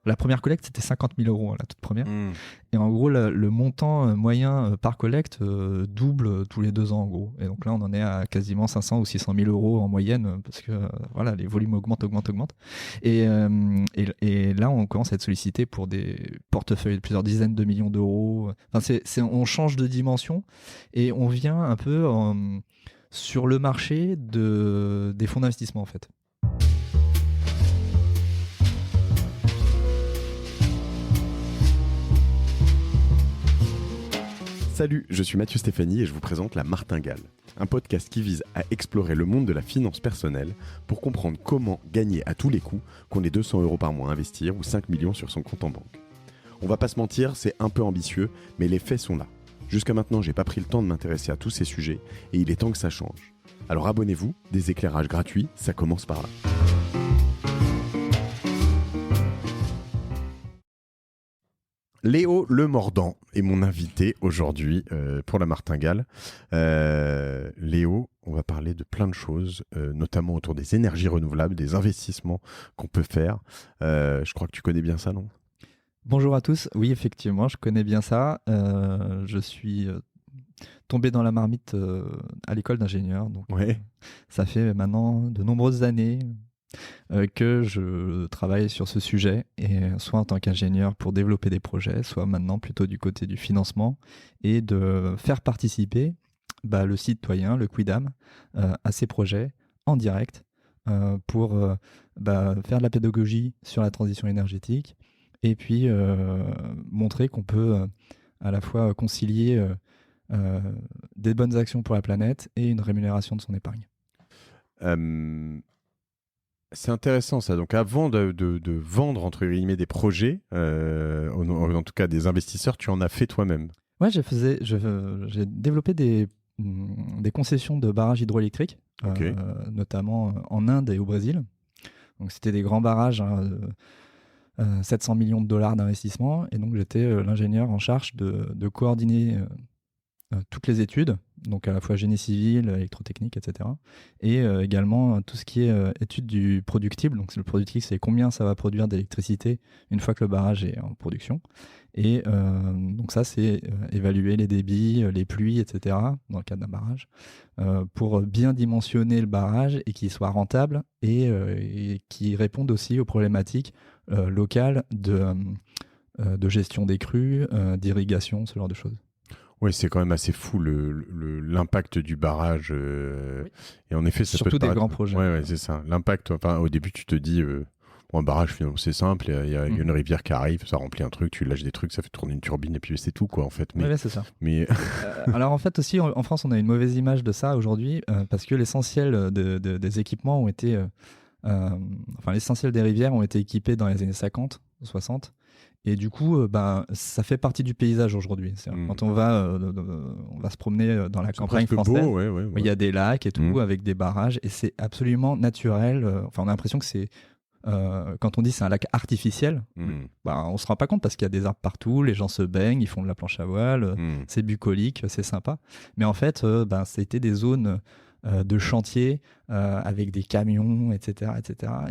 La première collecte, c'était 50 000 euros, la toute première. Mmh. Et en gros, le montant moyen par collecte double tous les 2 ans, en gros. Et donc là, on en est à quasiment 500 ou 600 000 euros en moyenne, parce que voilà, les volumes augmentent. Et là, on commence à être sollicité pour des portefeuilles de plusieurs dizaines de millions d'euros. Enfin, on change de dimension et on vient un peu sur le marché des fonds d'investissement, en fait. Salut, je suis Mathieu Stéphanie et je vous présente La Martingale, un podcast qui vise à explorer le monde de la finance personnelle pour comprendre comment gagner à tous les coups, qu'on ait 200 euros par mois à investir ou 5 millions sur son compte en banque. On va pas se mentir, c'est un peu ambitieux, mais les faits sont là. Jusqu'à maintenant, j'ai pas pris le temps de m'intéresser à tous ces sujets et il est temps que ça change. Alors abonnez-vous, des éclairages gratuits, ça commence par là. Léo Le Mordant est mon invité aujourd'hui pour La Martingale. Léo, on va parler de plein de choses, notamment autour des énergies renouvelables, des investissements qu'on peut faire. Je crois que tu connais bien ça, non ? Bonjour à tous. Oui, effectivement, je connais bien ça. Je suis tombé dans la marmite à l'école d'ingénieur. Donc, Ouais. ça fait maintenant de nombreuses années que je travaille sur ce sujet, et soit en tant qu'ingénieur pour développer des projets, soit maintenant plutôt du côté du financement et de faire participer le citoyen, le Quidam, à ces projets en direct pour faire de la pédagogie sur la transition énergétique et puis montrer qu'on peut à la fois concilier des bonnes actions pour la planète et une rémunération de son épargne. C'est intéressant ça. Donc avant de vendre entre guillemets des projets, en tout cas des investisseurs, tu en as fait toi-même. Ouais, j'ai développé des concessions de barrages hydroélectriques, Okay. notamment en Inde et au Brésil. Donc c'était des grands barrages, 700 millions de dollars d'investissement, et donc j'étais l'ingénieur en charge de coordonner toutes les études, donc à la fois génie civil, électrotechnique, etc. Et également tout ce qui est étude du productible. Donc le productible, c'est combien ça va produire d'électricité une fois que le barrage est en production. Et donc ça, c'est évaluer les débits, les pluies, etc. dans le cadre d'un barrage, pour bien dimensionner le barrage et qu'il soit rentable et qu'il réponde aussi aux problématiques locales de gestion des crues, d'irrigation, ce genre de choses. Oui, c'est quand même assez fou l'impact du barrage. Oui. Et en effet, ça surtout peut des paraître... grands projets. Ouais, c'est ça. L'impact, enfin, au début, tu te dis, un barrage, finalement, c'est simple. Il y a une rivière qui arrive, ça remplit un truc, tu lâches des trucs, ça fait tourner une turbine, et puis c'est tout, quoi, en fait. Mais, ouais, c'est ça. Mais... alors, en fait, aussi, en France, on a une mauvaise image de ça aujourd'hui, parce que l'essentiel des équipements ont été... l'essentiel des rivières ont été équipées dans les années 50, 60. Et du coup, ça fait partie du paysage aujourd'hui. Quand on va se promener dans la campagne française, ouais. Il y a des lacs et tout, avec des barrages, et c'est absolument naturel. On a l'impression que c'est... quand on dit c'est un lac artificiel, on se rend pas compte parce qu'il y a des arbres partout, les gens se baignent, ils font de la planche à voile, c'est bucolique, c'est sympa. Mais en fait, c'était des zones de chantier avec des camions, etc.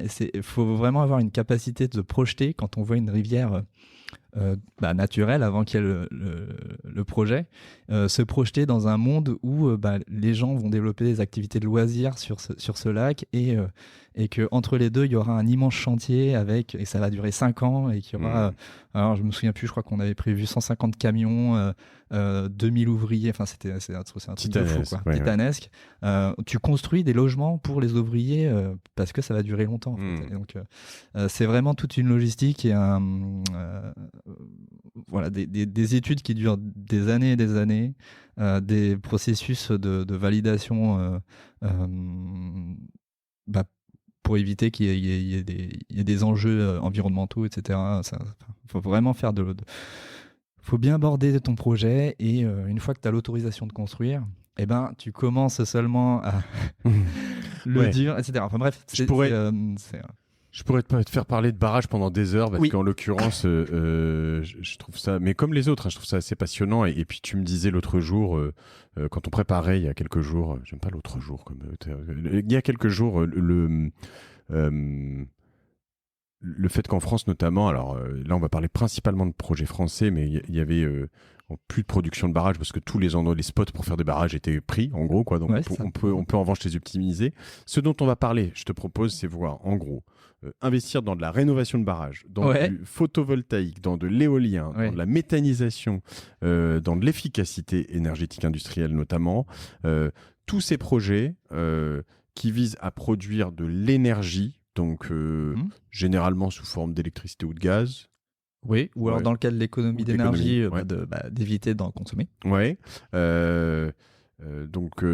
Et il faut vraiment avoir une capacité de se projeter quand on voit une rivière naturelle avant qu'il y ait le projet, se projeter dans un monde où les gens vont développer des activités de loisirs sur ce lac, et qu'entre les deux, il y aura un immense chantier et ça va durer 5 ans, et qu'il y aura, alors je me souviens plus, je crois qu'on avait prévu 150 camions, 2000 ouvriers, enfin c'est un truc de fou, quoi. Titanesque. Tu construis des logements pour les ouvriers parce que ça va durer longtemps, en fait. Et donc c'est vraiment toute une logistique et des études qui durent des années et des années, des processus de validation pour éviter qu'il y ait des enjeux environnementaux, etc. Faut vraiment faire faut bien aborder ton projet, et une fois que tu as l'autorisation de construire, tu commences seulement à le dire, etc. Enfin bref, Je pourrais te faire parler de barrage pendant des heures, parce qu'en l'occurrence, je trouve ça, mais comme les autres, je trouve ça assez passionnant. Et puis tu me disais l'autre jour, quand on préparait il y a quelques jours, j'aime pas l'autre jour, il y a quelques jours, le fait qu'en France notamment, alors là on va parler principalement de projets français, mais il y avait plus de production de barrages parce que tous les endroits, les spots pour faire des barrages étaient pris en gros quoi. Donc on peut en revanche les optimiser. Ce dont on va parler, je te propose, c'est voir en gros investir dans de la rénovation de barrages, dans du photovoltaïque, dans de l'éolien, dans de la méthanisation, dans de l'efficacité énergétique industrielle notamment. Tous ces projets qui visent à produire de l'énergie, donc généralement sous forme d'électricité ou de gaz. Oui, ou alors dans le cas de l'économie d'énergie, d'éviter d'en consommer. Oui. Donc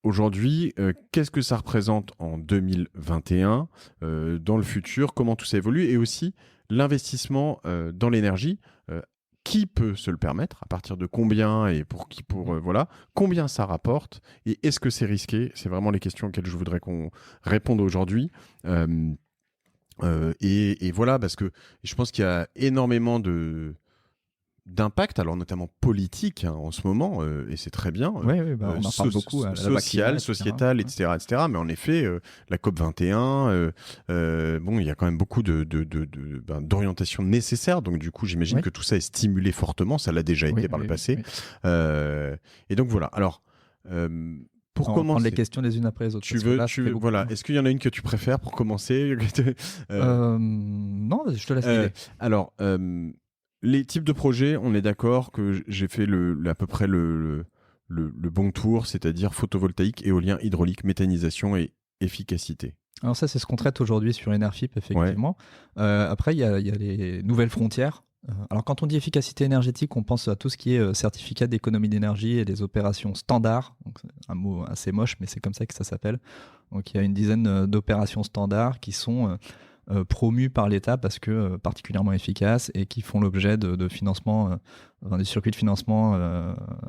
aujourd'hui, qu'est-ce que ça représente en 2021 dans le futur? Comment tout ça évolue? Et aussi l'investissement dans l'énergie. Qui peut se le permettre? À partir de combien et pour qui? Voilà. Combien ça rapporte? Et est-ce que c'est risqué? C'est vraiment les questions auxquelles je voudrais qu'on réponde aujourd'hui. Et voilà, parce que je pense qu'il y a énormément d'impact, alors notamment politique en ce moment, et c'est très bien, on en parle beaucoup, social, sociétal, etc., etc. Mais en effet, la COP21, il y a quand même beaucoup d'orientations nécessaires, donc du coup, j'imagine que tout ça est stimulé fortement, ça l'a déjà été par le passé. Et donc voilà, alors... pour commencer, prendre les questions les unes après les autres. Voilà. Est-ce qu'il y en a une que tu préfères pour commencer? Non, je te laisse l'idée. Alors, les types de projets, on est d'accord que j'ai fait à peu près le bon tour, c'est-à-dire photovoltaïque, éolien, hydraulique, méthanisation et efficacité. Alors ça, c'est ce qu'on traite aujourd'hui sur Enerfip, effectivement. Après, il y a les nouvelles frontières. Alors quand on dit efficacité énergétique, on pense à tout ce qui est certificat d'économie d'énergie et des opérations standards. Donc, c'est un mot assez moche, mais c'est comme ça que ça s'appelle. Donc il y a une dizaine d'opérations standards qui sont promues par l'État parce que particulièrement efficaces et qui font l'objet de financement, des circuits de financement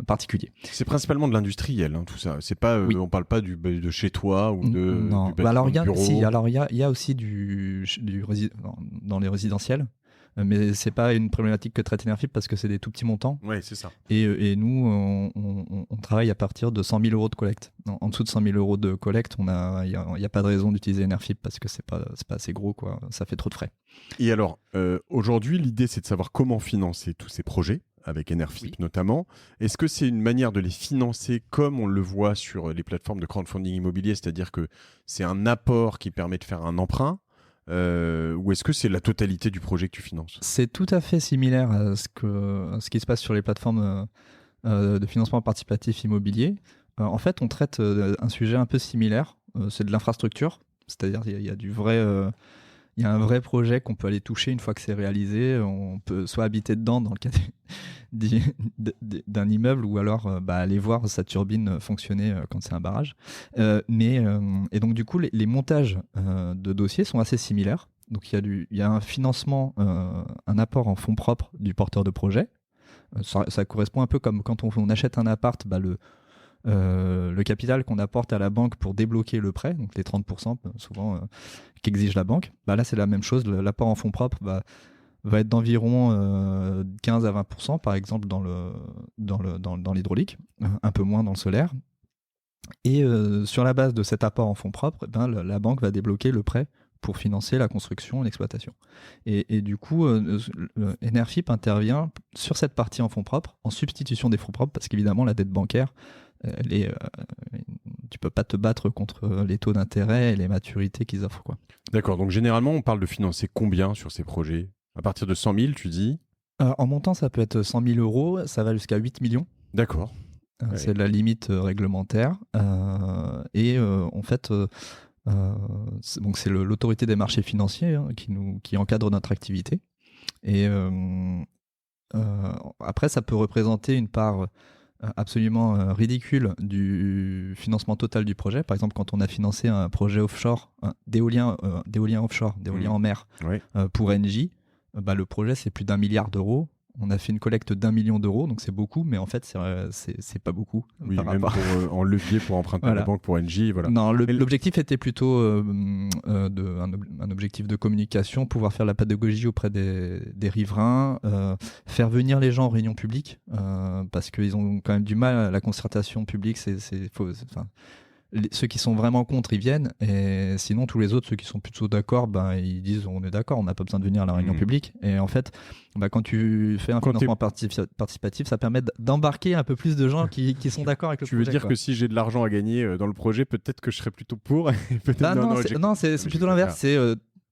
particuliers. C'est principalement de l'industriel, tout ça. C'est pas, on parle pas de chez toi ou du bureau. Alors il y a aussi dans les résidentiels. Mais c'est pas une problématique que traite Enerfip parce que c'est des tout petits montants. Oui, c'est ça. Et nous, on travaille à partir de 100 000 euros de collecte. En dessous de 100 000 euros de collecte, il n'y a pas de raison d'utiliser Enerfip parce que c'est pas assez gros, quoi. Ça fait trop de frais. Et alors, aujourd'hui, l'idée, c'est de savoir comment financer tous ces projets, avec Enerfip notamment. Est-ce que c'est une manière de les financer comme on le voit sur les plateformes de crowdfunding immobilier, c'est-à-dire que c'est un apport qui permet de faire un emprunt? Ou est-ce que c'est la totalité du projet que tu finances? C'est tout à fait similaire à ce qui se passe sur les plateformes de financement participatif immobilier. En fait, on traite un sujet un peu similaire. C'est de l'infrastructure, c'est-à-dire il y a un vrai projet qu'on peut aller toucher une fois que c'est réalisé. On peut soit habiter dedans dans le cas d'un immeuble ou alors aller voir sa turbine fonctionner quand c'est un barrage. Et donc du coup, les montages de dossiers sont assez similaires. Donc il y a un financement, un apport en fonds propres du porteur de projet. Ça correspond un peu comme quand on achète un appart, le capital qu'on apporte à la banque pour débloquer le prêt, donc les 30% souvent qu'exige la banque, là c'est la même chose. L'apport en fonds propres va être d'environ 15 à 20% par exemple dans l'hydraulique, un peu moins dans le solaire. Et sur la base de cet apport en fonds propres, la banque va débloquer le prêt pour financer la construction et l'exploitation. Et du coup, Enerfip intervient sur cette partie en fonds propres, en substitution des fonds propres, parce qu'évidemment, la dette bancaire, tu peux pas te battre contre les taux d'intérêt et les maturités qu'ils offrent, quoi. D'accord, donc généralement, on parle de financer combien sur ces projets? À partir de 100 000, tu dis? En montant, ça peut être 100 000 euros, ça va jusqu'à 8 millions. D'accord. C'est la limite réglementaire. En fait... donc c'est l'autorité des marchés financiers qui encadre notre activité. Et après, ça peut représenter une part absolument ridicule du financement total du projet. Par exemple, quand on a financé un projet offshore, d'éolien offshore, d'éolien en mer, pour Engie, le projet c'est plus d'1 milliard d'euros. On a fait une collecte d'1 million d'euros, donc c'est beaucoup, mais en fait, c'est pas beaucoup. Oui, même en levier pour emprunter à la banque pour Engie. Voilà. Non, l'objectif était plutôt un objectif de communication, pouvoir faire la pédagogie auprès des riverains, faire venir les gens en réunion publique, parce qu'ils ont quand même du mal à la concertation publique. ceux qui sont vraiment contre, ils viennent, et sinon tous les autres, ceux qui sont plutôt d'accord, ils disent on est d'accord, on n'a pas besoin de venir à la réunion publique. Et en fait, quand tu fais un financement participatif, ça permet d'embarquer un peu plus de gens qui sont d'accord avec le projet. Tu veux dire que si j'ai de l'argent à gagner dans le projet, peut-être que je serais plutôt pour et peut-être non, c'est plutôt l'inverse. C'est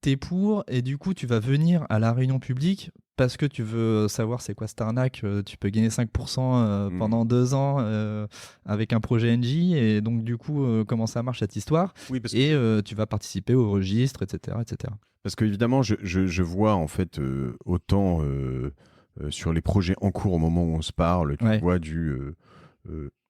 t'es pour, et du coup tu vas venir à la réunion publique parce que tu veux savoir c'est quoi cette arnaque. Tu peux gagner 5% pendant 2 ans avec un projet NJ, et donc du coup comment ça marche cette histoire. Et tu vas participer au registre, etc. Parce que évidemment je vois en fait autant sur les projets en cours au moment où on se parle, tu vois du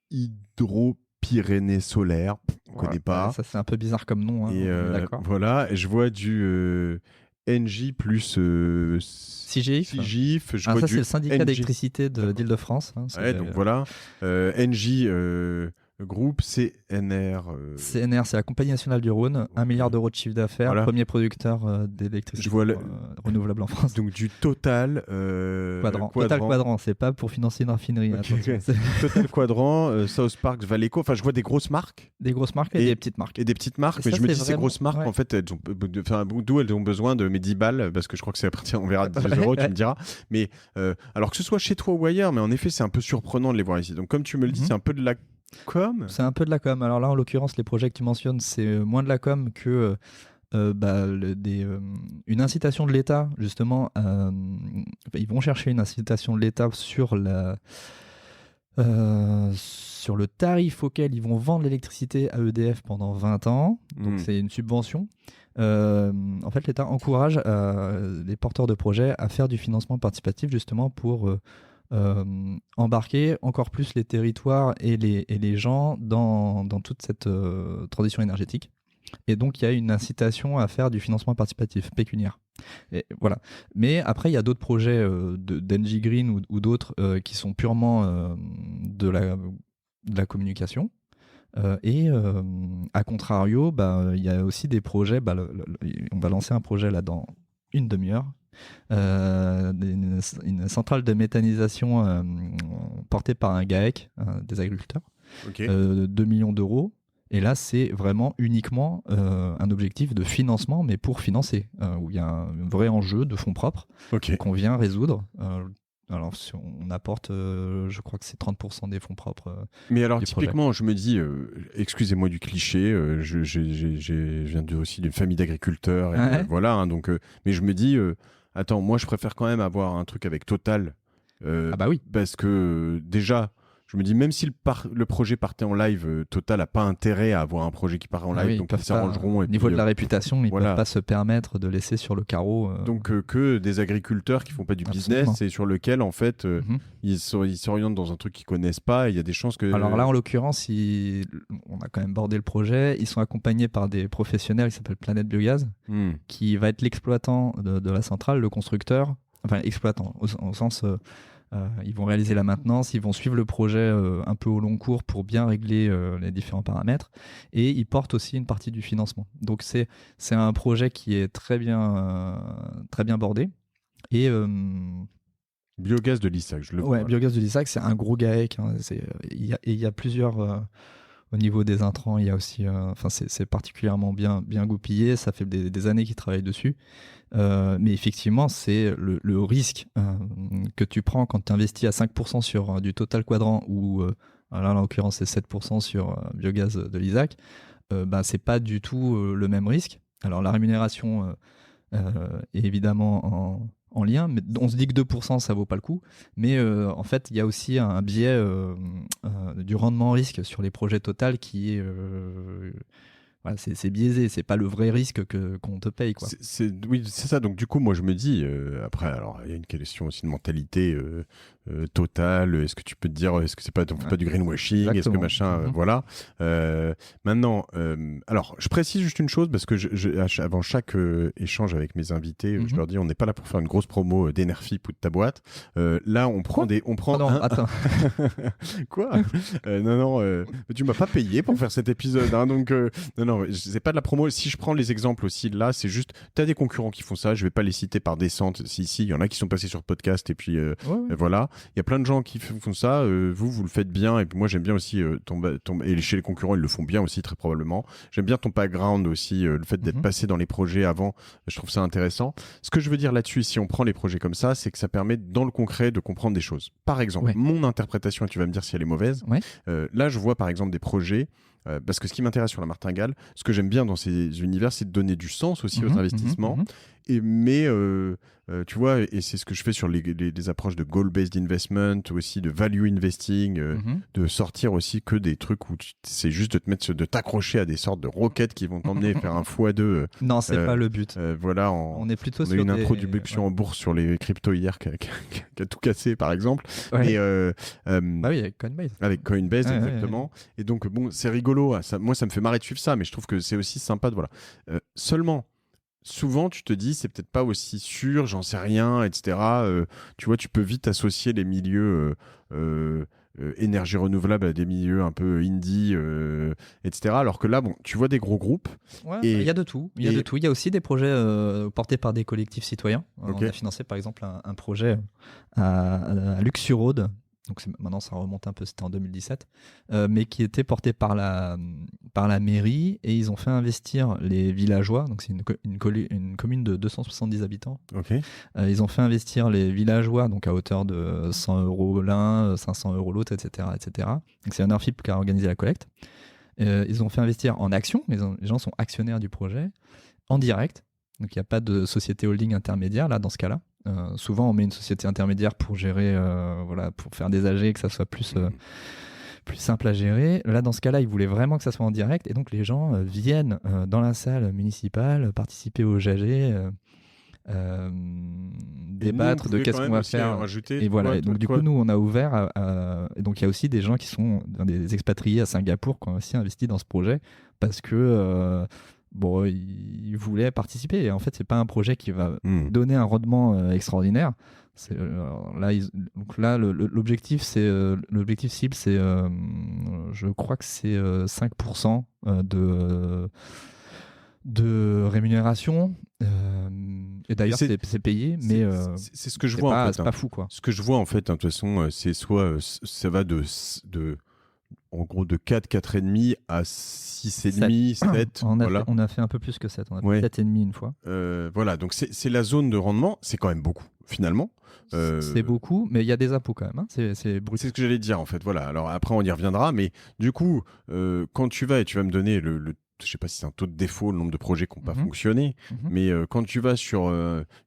Hydro-Pyrénées solaire, on connaît pas. Ça c'est un peu bizarre comme nom, hein, et d'accord. voilà, et je vois du NJ plus CIGIF. Ça c'est le syndicat d'électricité d'Île-de-France. Hein, donc voilà. NJ groupe CNR. CNR, c'est la Compagnie nationale du Rhône, 1 milliard d'euros de chiffre d'affaires, premier producteur d'électricité renouvelable en France. Donc du Total Total Quadrant, c'est pas pour financer une raffinerie. Okay. Total Quadrant, South Park, Valeco. Enfin, je vois des grosses marques. Des grosses marques et des petites marques. Et des petites marques, mais je me dis ces grosses marques, en fait, d'où elles ont besoin de mes 10 balles, parce que je crois que c'est à partir, on verra, 10 euros, tu me diras. Mais alors que ce soit chez toi ou ailleurs, mais en effet, c'est un peu surprenant de les voir ici. Donc comme tu me le dis, c'est un peu de la com. C'est un peu de la com. Alors là, en l'occurrence, les projets que tu mentionnes, c'est moins de la com que une incitation de l'État, justement. Ils vont chercher une incitation de l'État sur le tarif auquel ils vont vendre l'électricité à EDF pendant 20 ans. Donc c'est une subvention. En fait, l'État encourage les porteurs de projets à faire du financement participatif, justement pour embarquer encore plus les territoires et les gens dans toute cette transition énergétique. Et donc, il y a une incitation à faire du financement participatif pécuniaire. Et voilà. Mais après, il y a d'autres projets d'Engie Green ou d'autres qui sont purement de la communication. Et à contrario, il y a aussi des projets. On va lancer un projet là dans une demi-heure. Une centrale de méthanisation portée par un GAEC, des agriculteurs, 2 millions d'euros. Et là, c'est vraiment uniquement un objectif de financement, mais pour financer, où il y a un vrai enjeu de fonds propres qu'on vient résoudre. Alors, si on apporte, je crois que c'est 30% des fonds propres. Mais alors, typiquement, projet. Je me dis, excusez-moi du cliché, je viens aussi d'une famille d'agriculteurs, voilà, hein, donc, mais je me dis, attends, moi, je préfère quand même avoir un truc avec Total, oui. Parce que déjà, je me dis, même si le projet partait en live, Total n'a pas intérêt à avoir un projet qui part en live, donc ils s'arrangeront. Au niveau de la réputation, ils ne peuvent pas se permettre de laisser sur le carreau. Donc que des agriculteurs qui ne font pas du business et sur lequel, en fait, ils s'orientent dans un truc qu'ils ne connaissent pas, et il y a des chances que... Alors là, en l'occurrence, on a quand même bordé le projet. Ils sont accompagnés par des professionnels qui s'appellent Planète Biogaz, qui va être l'exploitant de la centrale, le constructeur, enfin exploitant, au sens... ils vont réaliser la maintenance, ils vont suivre le projet un peu au long cours pour bien régler les différents paramètres, et ils portent aussi une partie du financement. Donc c'est un projet qui est très bien bordé. Et Biogaz de Lissac, je le vois. Ouais, Biogaz de Lissac, c'est un gros GAEC. Hein, il y a plusieurs... au niveau des intrants, il y a aussi... c'est particulièrement bien goupillé. Ça fait des années qu'ils travaillent dessus. Mais effectivement, c'est le risque que tu prends quand tu investis à 5% sur du Total Quadrant, ou là, en l'occurrence, c'est 7% sur Biogaz de Lissac. C'est pas du tout le même risque. Alors, la rémunération est évidemment en lien, mais on se dit que 2% ça vaut pas le coup, mais en fait il y a aussi un biais du rendement risque sur les projets Total qui est voilà, c'est biaisé, c'est pas le vrai risque qu'on te paye, quoi. Oui, c'est ça. Donc du coup, moi je me dis, après, alors il y a une question aussi de mentalité Total. Est-ce que tu peux te dire, est-ce que c'est pas, on fait pas du greenwashing, est-ce que machin, voilà. Maintenant, alors je précise juste une chose, parce que avant chaque échange avec mes invités, je leur dis, on n'est pas là pour faire une grosse promo d'Enerfip ou de ta boîte. Là, on prend attends. Quoi? Non, tu m'as pas payé pour faire cet épisode, hein, donc non. non, c'est pas de la promo. Si je prends les exemples aussi, là, c'est juste, t'as des concurrents qui font ça. Je vais pas les citer par descente. Si, il y en a qui sont passés sur le podcast et puis voilà. Il y a plein de gens qui font ça. Vous le faites bien. Et puis moi, j'aime bien aussi et chez les concurrents, ils le font bien aussi, très probablement. J'aime bien ton background aussi, le fait d'être passé dans les projets avant. Je trouve ça intéressant. Ce que je veux dire là-dessus, si on prend les projets comme ça, c'est que ça permet, dans le concret, de comprendre des choses. Par exemple, mon interprétation, et tu vas me dire si elle est mauvaise. Là, je vois par exemple des projets. Parce que ce qui m'intéresse sur la martingale, ce que j'aime bien dans ces univers, c'est de donner du sens aussi aux investissements. Mais tu vois, et c'est ce que je fais sur les approches de goal-based investment, aussi de value investing, de sortir aussi que des trucs où c'est juste de t'accrocher à des sortes de roquettes qui vont t'emmener faire un x2. Non, c'est pas le but. Voilà, on est plutôt sur une introduction en bourse sur les cryptos hier qui a tout cassé, par exemple. Et, bah oui, avec Coinbase. Avec Coinbase, exactement. Et donc, bon, c'est rigolo. Moi, ça me fait marrer de suivre ça, mais je trouve que c'est aussi sympa de voilà. Seulement, souvent, tu te dis, c'est peut-être pas aussi sûr, j'en sais rien, etc. Tu vois, tu peux vite associer les milieux énergie renouvelable à des milieux un peu indie, etc. Alors que là, bon, tu vois des gros groupes. Il y a de tout. Il y a aussi des projets portés par des collectifs citoyens. On a financé, par exemple, un projet à Lux-sur-Aude. Donc maintenant ça remonte un peu, c'était en 2017, mais qui était porté par la mairie, et ils ont fait investir les villageois, donc c'est une commune de 270 habitants. Ils ont fait investir les villageois donc à hauteur de 100 € l'un, 500 € l'autre, etc., etc. Donc c'est un UNRFIP qui a organisé la collecte. Ils ont fait investir en actions, les gens sont actionnaires du projet, en direct, donc il n'y a pas de société holding intermédiaire là dans ce cas-là. Souvent on met une société intermédiaire pour gérer, pour faire des AG, que ça soit plus simple à gérer. Là dans ce cas-là ils voulaient vraiment que ça soit en direct, et donc les gens viennent dans la salle municipale participer au AG, débattre de qu'est-ce qu'on va faire, et voilà. Et donc du coup nous on a ouvert et donc il y a aussi des gens qui sont des expatriés à Singapour qui ont aussi investi dans ce projet parce que bon, ils voulaient participer. Et en fait, c'est pas un projet qui va donner un rendement extraordinaire. L'objectif cible, c'est, je crois que c'est 5% de rémunération. Et d'ailleurs, c'est payé, mais c'est ce que je vois. C'est pas fou, quoi. Ce que je vois en fait, de toute façon, c'est soit ça va en gros de 4, 4,5 à 6,5, 7. On a fait un peu plus que 7. On a fait 7,5 une fois. Voilà, donc c'est la zone de rendement. C'est quand même beaucoup, finalement. C'est beaucoup, mais il y a des impôts quand même. Hein. C'est ce que j'allais dire, en fait. Voilà. Alors après, on y reviendra. Mais du coup, quand tu vas, et tu vas me donner je sais pas si c'est un taux de défaut, le nombre de projets qui n'ont pas fonctionné, mais quand tu vas sur...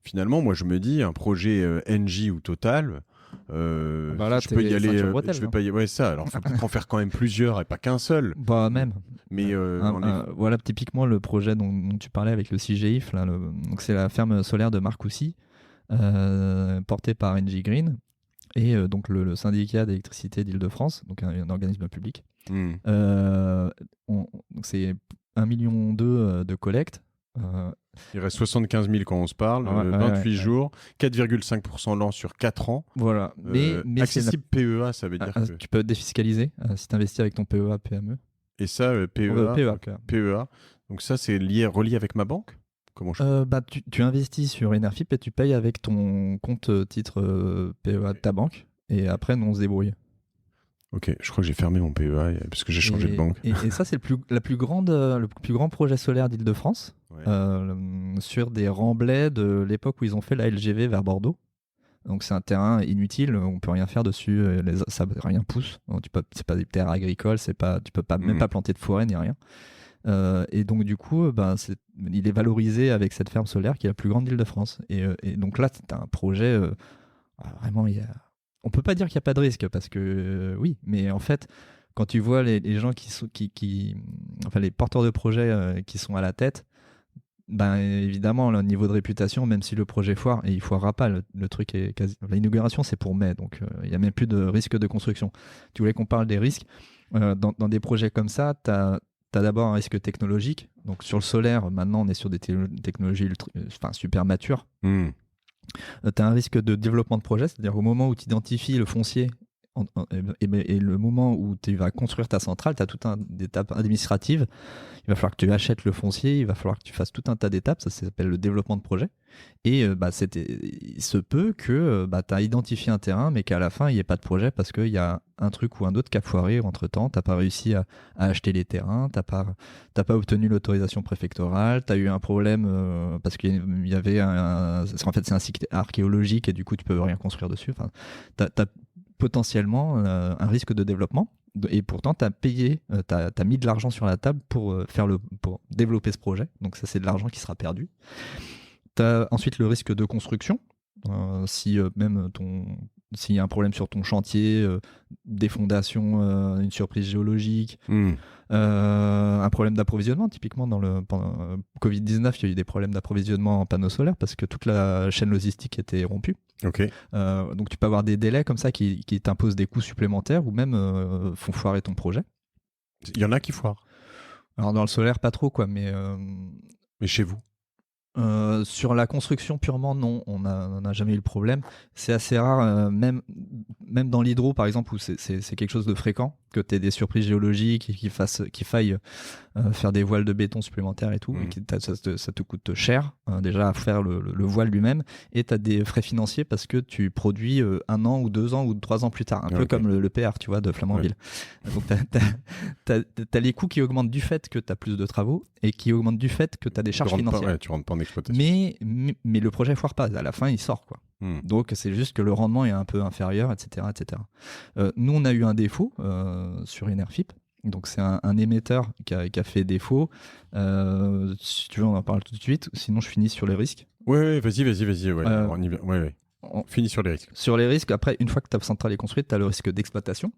finalement, moi, je me dis, un projet Engie ou Total... là, je peux y aller, je vais pas y... ça. Alors, il faut peut-être en faire quand même plusieurs et pas qu'un seul. Bah, même. Mais voilà, typiquement le projet dont tu parlais avec le CGIF, là, donc c'est la ferme solaire de Marcoussis, portée par Engie Green et donc le syndicat d'électricité d'Île-de-France, donc un organisme public. C'est 1,2 million de collecte. Il reste 75 000 quand on se parle, 28 jours, 4,5% l'an sur 4 ans. Voilà. Mais accessible PEA, ça veut dire que... Tu peux défiscaliser si tu investis avec ton PEA, PME. Et ça, PEA. Donc ça, c'est relié avec ma banque? Comment tu investis sur Enerfip et tu payes avec ton compte titre PEA de ta banque. Et après, nous, on se débrouille. Ok, je crois que j'ai fermé mon PEA parce que j'ai changé de banque. Et ça, c'est le plus grand projet solaire d'Île-de-France, sur des remblais de l'époque où ils ont fait la LGV vers Bordeaux. Donc c'est un terrain inutile, on peut rien faire dessus, rien pousse. C'est pas des terres agricoles, tu peux même pas planter de forêt ni rien. Et donc du coup, il est valorisé avec cette ferme solaire qui est la plus grande d'Île-de-France. Et donc là, c'est un projet vraiment. On peut pas dire qu'il n'y a pas de risque parce que oui, mais en fait, quand tu vois les gens enfin les porteurs de projets qui sont à la tête, évidemment, le niveau de réputation, même si le projet foire, et il foirera pas, le truc est l'inauguration, c'est pour mai, donc il n'y a même plus de risque de construction. Tu voulais qu'on parle des risques dans des projets comme ça, tu as d'abord un risque technologique. Donc sur le solaire, maintenant, on est sur des technologies super matures. Tu as un risque de développement de projet, c'est-à-dire au moment où tu identifies le foncier et le moment où tu vas construire ta centrale, tu as tout un d'étapes administratives. Il va falloir que tu achètes le foncier, il va falloir que tu fasses tout un tas d'étapes, ça s'appelle le développement de projet. Et il se peut que tu as identifié un terrain, mais qu'à la fin, il n'y ait pas de projet parce qu'il y a un truc ou un autre qui a foiré entre-temps. Tu n'as pas réussi à acheter les terrains, tu n'as pas obtenu l'autorisation préfectorale, tu as eu un problème parce qu'il y avait en fait, c'est un site archéologique et du coup, tu peux rien construire dessus. Enfin, tu as potentiellement un risque de développement. Et pourtant, tu as payé, tu as mis de l'argent sur la table pour développer ce projet. Donc ça, c'est de l'argent qui sera perdu. Tu as ensuite le risque de construction. Si même s'il y a un problème sur ton chantier, des fondations, une surprise géologique, un problème d'approvisionnement, typiquement pendant Covid-19, il y a eu des problèmes d'approvisionnement en panneaux solaires parce que toute la chaîne logistique était rompue. Okay. Donc tu peux avoir des délais comme ça qui t'imposent des coûts supplémentaires ou même font foirer ton projet. Il y en a qui foirent. Alors dans le solaire, pas trop, quoi, mais chez vous? Sur la construction purement, non, on n'a jamais eu le problème. C'est assez rare, même dans l'hydro par exemple, où c'est quelque chose de fréquent, que tu aies des surprises géologiques et qu'il faille faire des voiles de béton supplémentaires et tout, et ça te coûte cher déjà à faire le voile lui-même, et tu as des frais financiers parce que tu produis 1 an ou 2 ans ou 3 ans plus tard, un peu comme le PR, tu vois, de Flamanville. Donc t'as les coûts qui augmentent du fait que tu as plus de travaux et qui augmentent du fait que tu as des charges financières. Tu rentres pas en exploitation. Mais le projet foire pas, à la fin il sort, quoi. Donc c'est juste que le rendement est un peu inférieur, etc. Nous on a eu un défaut sur Enerfip. Donc c'est un émetteur qui a fait défaut. Si tu veux, on en parle tout de suite. Sinon, je finis sur les risques. Oui, vas-y. Ouais. Finis sur les risques. Sur les risques, après, une fois que ta centrale est construite, tu as le risque d'exploitation.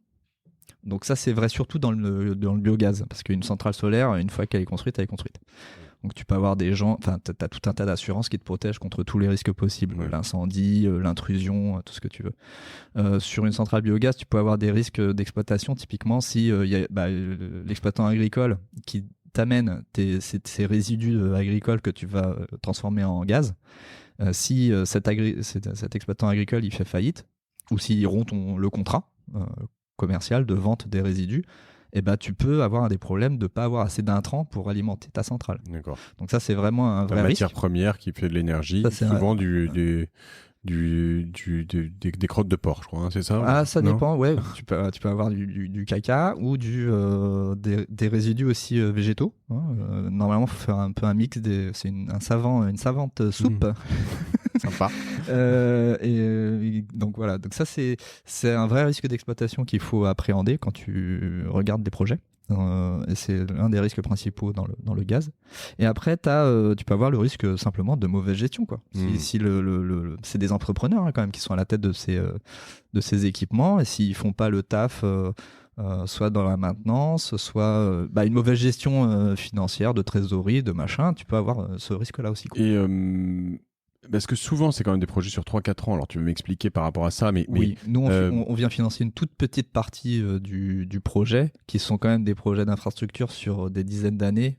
Donc ça, c'est vrai surtout dans le biogaz. Parce qu'une centrale solaire, une fois qu'elle est construite, elle est construite. Donc tu peux avoir des gens, enfin tu as tout un tas d'assurances qui te protègent contre tous les risques possibles, l'incendie, l'intrusion, tout ce que tu veux. Sur une centrale biogaz, tu peux avoir des risques d'exploitation, typiquement si y a l'exploitant agricole qui t'amène ces résidus agricoles que tu vas transformer en gaz. Si cet exploitant agricole il fait faillite, ou s'il rompt le contrat commercial de vente des résidus, tu peux avoir des problèmes de ne pas avoir assez d'intrants pour alimenter ta centrale. D'accord. Donc ça, c'est vraiment un vrai risque. La matière première qui fait de l'énergie, souvent des crottes de porc, je crois, c'est ça? Ah, ça dépend, ouais. Tu peux avoir du caca ou des résidus aussi végétaux. Normalement, il faut faire un peu un mix. C'est une savante soupe. Sympa. Donc voilà, donc ça c'est un vrai risque d'exploitation qu'il faut appréhender quand tu regardes des projets. Et c'est l'un des risques principaux dans le gaz. Et après, tu peux avoir le risque simplement de mauvaise gestion, quoi. Si c'est des entrepreneurs quand même qui sont à la tête de ces équipements, et s'ils font pas le taf, soit dans la maintenance, soit une mauvaise gestion financière, de trésorerie, de machin, tu peux avoir ce risque-là aussi, quoi. Et parce que souvent, c'est quand même des projets sur 3-4 ans. Alors, tu veux m'expliquer par rapport à ça, mais oui, nous, on vient financer une toute petite partie du projet, qui sont quand même des projets d'infrastructure sur des dizaines d'années.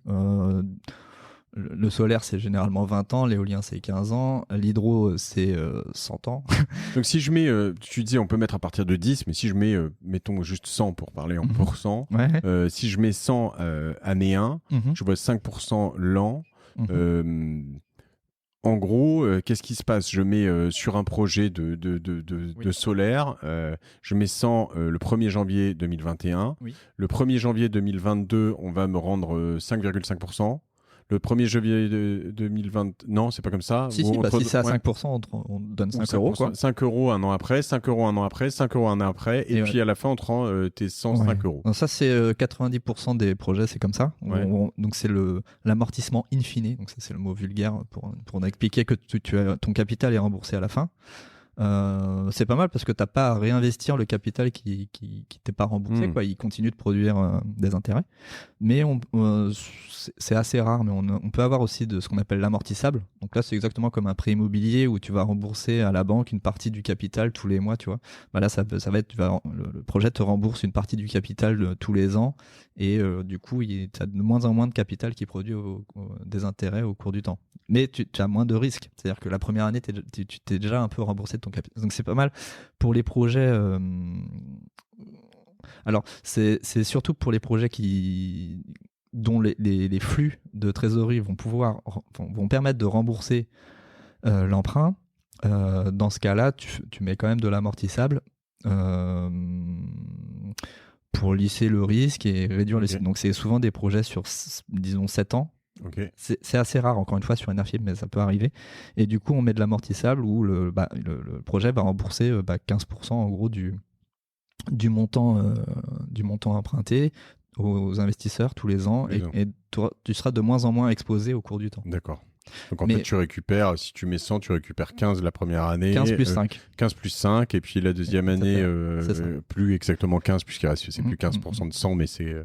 Le solaire, c'est généralement 20 ans, l'éolien, c'est 15 ans, l'hydro, c'est 100 ans. Donc, si je mets, tu disais, on peut mettre à partir de 10, mais si je mets, mettons juste 100 pour parler en pourcent, si je mets 100 année 1, je vois 5% l'an. En gros, qu'est-ce qui se passe? Je mets sur un projet de solaire, je mets 100 le 1er janvier 2021. Oui. Le 1er janvier 2022, on va me rendre 5,5%. Le 1er janvier 2020... Non, c'est pas comme ça. Si c'est à 5%, on donne 5 euros. Quoi. 5 euros un an après, 5 euros un an après, 5 euros un an après, et puis à la fin, on te rend tes 105 euros. Donc ça, c'est 90% des projets, c'est comme ça. Donc c'est l'amortissement in fine. Donc ça, c'est le mot vulgaire pour expliquer que ton capital est remboursé à la fin. C'est pas mal parce que t'as pas à réinvestir le capital qui t'est pas remboursé, quoi. Il continue de produire des intérêts, mais c'est assez rare, mais on peut avoir aussi de ce qu'on appelle l'amortissable. Donc là, c'est exactement comme un prêt immobilier où tu vas rembourser à la banque une partie du capital tous les mois, tu vois. Là, ça va être, le projet te rembourse une partie du capital tous les ans, et du coup, tu as de moins en moins de capital qui produit des intérêts au cours du temps. Mais tu as moins de risques, c'est-à-dire que la première année, tu t'es déjà un peu remboursé ton capital. Donc c'est pas mal pour les projets. Alors c'est surtout pour les projets dont les flux de trésorerie vont permettre de rembourser l'emprunt. Dans ce cas-là, tu mets quand même de l'amortissable pour lisser le risque et réduire les... Donc c'est souvent des projets sur, disons, 7 ans. Okay. C'est assez rare, encore une fois, sur NRFIP, mais ça peut arriver. Et du coup, on met de l'amortissable où le projet va rembourser 15% en gros du montant emprunté aux investisseurs tous les ans, et tu seras de moins en moins exposé au cours du temps. D'accord. Donc en fait, tu récupères, si tu mets 100, tu récupères 15 la première année. 15 plus 5. 15 plus 5, et puis la deuxième année, plus exactement 15, puisqu'il reste, c'est plus 15% de 100, mais c'est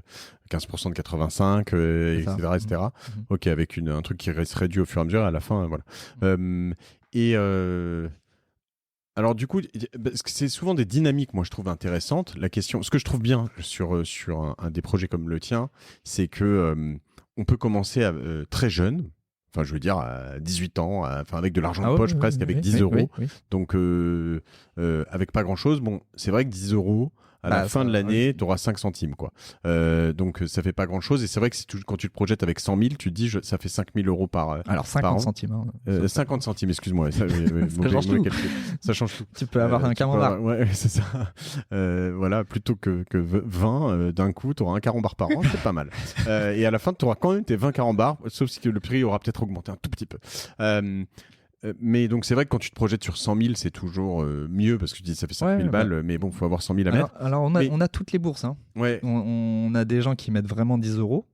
15% de 85, etc. Ok, avec un truc qui reste réduit au fur et à mesure, à la fin, voilà. Alors du coup, parce que c'est souvent des dynamiques, moi je trouve intéressantes. La question, ce que je trouve bien sur un des projets comme le tien, c'est que on peut commencer très jeune. Enfin, je veux dire, à 18 ans, avec de l'argent de poche presque, avec 10 euros. Oui. Donc, avec pas grand-chose. Bon, c'est vrai que 10 euros, à la fin de l'année, tu auras 5 centimes, quoi. Donc, ça fait pas grand-chose. Et c'est vrai que quand tu te projettes avec 100 000, tu te dis, ça fait 5 000 euros par an. Alors, 50 centimes. 50 centimes, excuse-moi. Ça change tout. Tu peux avoir un carambar. Ouais, c'est ça. Voilà, plutôt que 20, d'un coup, tu auras un carambar par an. C'est pas mal. Et à la fin, tu auras quand même tes 20 carambars, sauf si le prix aura peut-être augmenté un tout petit peu. Mais donc c'est vrai que quand tu te projettes sur 100 000, c'est toujours mieux parce que tu dis ça fait 5 000 balles, mais bon, il faut avoir 100 000 à mettre. Alors on a toutes les bourses. Hein. Ouais. On a des gens qui mettent vraiment 10 euros.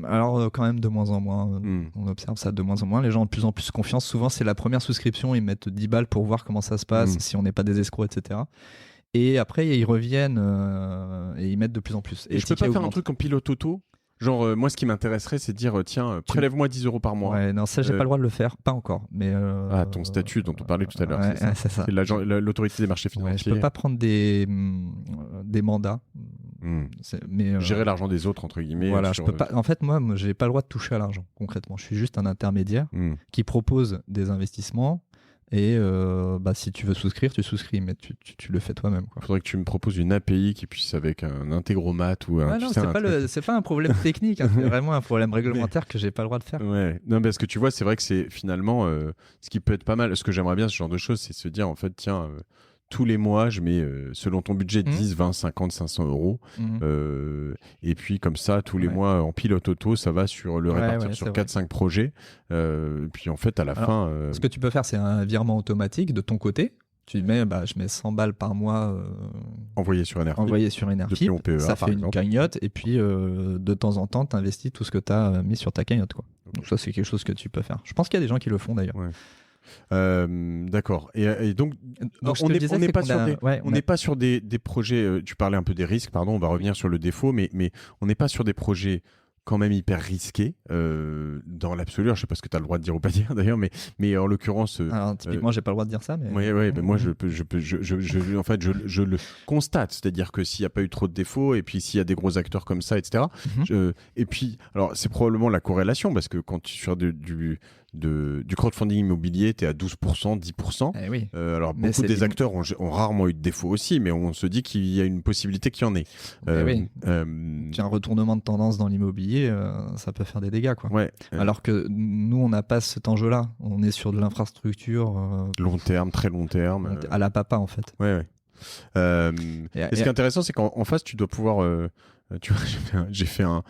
Alors quand même de moins en moins, on observe ça de moins en moins. Les gens ont de plus en plus confiance. Souvent c'est la première souscription, ils mettent 10 balles pour voir comment ça se passe, si on n'est pas des escrocs, etc. Et après ils reviennent et ils mettent de plus en plus. Et je peux pas faire un truc en pilote auto? Genre, moi, ce qui m'intéresserait, c'est de dire, tiens, prélève-moi 10 euros par mois. Ouais, non, ça, j'ai pas le droit de le faire, pas encore. Mais ton statut dont on parlait tout à l'heure, c'est ça. C'est l'autorité des marchés financiers. Ouais, je peux pas prendre des mandats. Mais gérer l'argent des autres, entre guillemets. Voilà, je peux pas. En fait, moi, j'ai pas le droit de toucher à l'argent, concrètement. Je suis juste un intermédiaire qui propose des investissements. Et si tu veux souscrire, tu souscris, mais tu le fais toi-même. Il faudrait que tu me proposes une API qui puisse avec un intégromat ou un. Non, c'est pas un problème technique, hein, c'est vraiment un problème réglementaire que j'ai pas le droit de faire. Ouais. Non, parce que tu vois, c'est vrai que c'est finalement ce qui peut être pas mal. Ce que j'aimerais bien, ce genre de choses, c'est se dire en fait, tiens. Tous les mois, je mets, selon ton budget, 10, 20, 50, 500 euros. Et puis, comme ça, tous les mois, en pilote auto, ça va sur le répartir sur 4-5 projets. Puis, en fait, à la fin... Ce que tu peux faire, c'est un virement automatique de ton côté. Tu mets, je mets 100 balles par mois envoyé sur NRFIP. Depuis mon PEA, ça fait une cagnotte. Et puis, de temps en temps, tu investis tout ce que tu as mis sur ta cagnotte. Quoi. Donc, ça, c'est quelque chose que tu peux faire. Je pense qu'il y a des gens qui le font, d'ailleurs. Ouais. D'accord. Et donc on n'est pas sur des projets. Tu parlais un peu des risques, pardon. On va revenir sur le défaut, mais on n'est pas sur des projets quand même hyper risqués dans l'absolu. Je sais pas ce que tu as le droit de dire ou pas dire d'ailleurs, mais en l'occurrence. Alors, typiquement, j'ai pas le droit de dire ça, mais. Oui, mais moi je le constate, c'est-à-dire que s'il n'y a pas eu trop de défauts et puis s'il y a des gros acteurs comme ça, etc. Et puis, alors c'est probablement la corrélation parce que quand tu sur du crowdfunding immobilier, tu es à 12%, 10%. Alors, beaucoup des acteurs ont rarement eu de défauts aussi, mais on se dit qu'il y a une possibilité qu'il y en ait. Un retournement de tendance dans l'immobilier, ça peut faire des dégâts. Quoi. Alors que nous, on n'a pas cet enjeu-là. On est sur de l'infrastructure. Long terme, très long terme. À la papa, en fait. Et ce qui est intéressant, c'est qu'en face, tu dois pouvoir... tu vois, j'ai fait un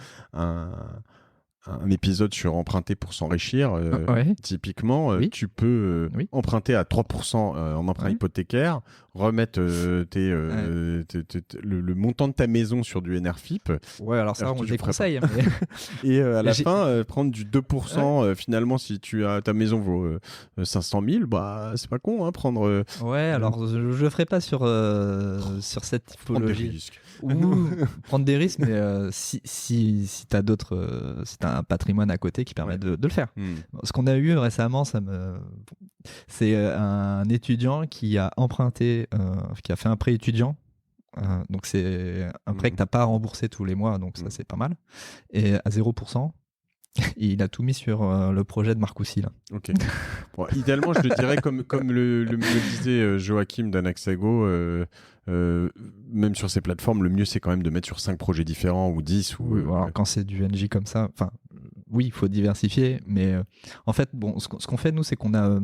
épisode sur emprunter pour s'enrichir. Typiquement, tu peux emprunter à 3% en emprunt hypothécaire, remettre le montant de ta maison sur du NRFIP. Ouais, alors ça, on le déconseille. Mais... Et à la fin, prendre du 2%, finalement, si ta maison vaut 500 000, c'est pas con, hein, prendre... alors je le ferai pas sur cette typologie. Prendre des risques, mais si t'as d'autres... si t'as un patrimoine à côté qui permet de le faire. Ce qu'on a eu récemment, c'est un étudiant qui a emprunté, qui a fait un prêt étudiant. Donc c'est un prêt que t'as pas à rembourser tous les mois, donc ça c'est pas mal. Et à 0%. Et il a tout mis sur le projet de Marcoussis, là. Ok. Bon, idéalement, je te dirais, comme me disait Joachim d'Anaxago, même sur ces plateformes, le mieux, c'est quand même de mettre sur 5 projets différents ou 10. Oui, alors, quand c'est du NJ comme ça, oui, il faut diversifier, mais en fait, bon, ce qu'on fait, nous, c'est qu'on a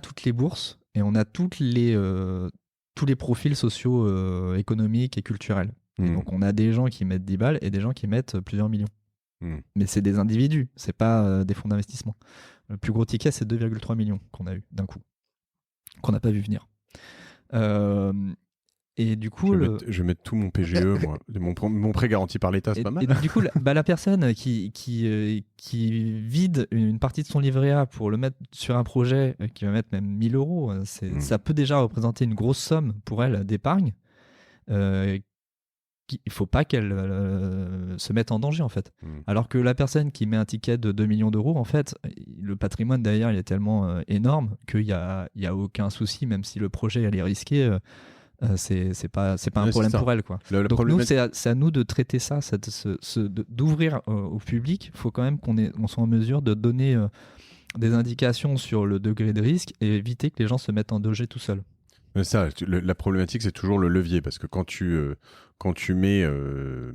toutes les bourses et on a tous les profils sociaux, économiques et culturels. Et donc, on a des gens qui mettent 10 balles et des gens qui mettent plusieurs millions. Mais c'est des individus, c'est pas des fonds d'investissement. Le plus gros ticket, c'est 2,3 millions qu'on a eu d'un coup, qu'on n'a pas vu venir. Et du coup, je vais mettre tout mon PGE, moi. Mon prêt garanti par l'État, c'est pas mal. Et donc, du coup, la personne qui vide une partie de son livret A pour le mettre sur un projet qui va mettre même 1 000 euros, ça peut déjà représenter une grosse somme pour elle d'épargne. Il ne faut pas qu'elle se mette en danger, en fait. Alors que la personne qui met un ticket de 2 millions d'euros, en fait, le patrimoine derrière, il est tellement énorme qu'il n'y a aucun souci, même si le projet elle est risqué. C'est pas un problème pour elle, quoi. Donc nous, c'est à nous de traiter ça, d'ouvrir au public. Il faut quand même qu'on soit en mesure de donner des indications sur le degré de risque et éviter que les gens se mettent en danger tout seuls. Ça, la problématique, c'est toujours le levier, parce que quand tu mets un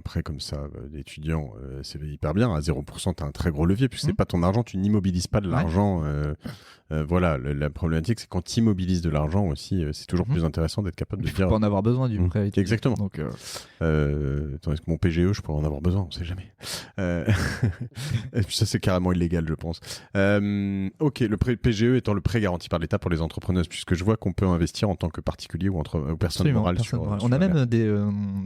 prêt comme ça d'étudiant, c'est hyper bien. À 0%, tu as un très gros levier, puisque c'est pas ton argent, tu n'immobilises pas de l'argent. Voilà, la problématique, c'est quand tu immobilises de l'argent aussi, c'est toujours plus intéressant d'être capable de dire. Il faut pas en avoir besoin du prêt. Exactement. Donc, tandis que mon PGE, je pourrais en avoir besoin, on sait jamais. Et puis ça, c'est carrément illégal, je pense. Ok, le PGE étant le prêt garanti par l'État pour les entrepreneuses, puisque je vois qu'on peut investir en tant que particulier ou personne morale. On a même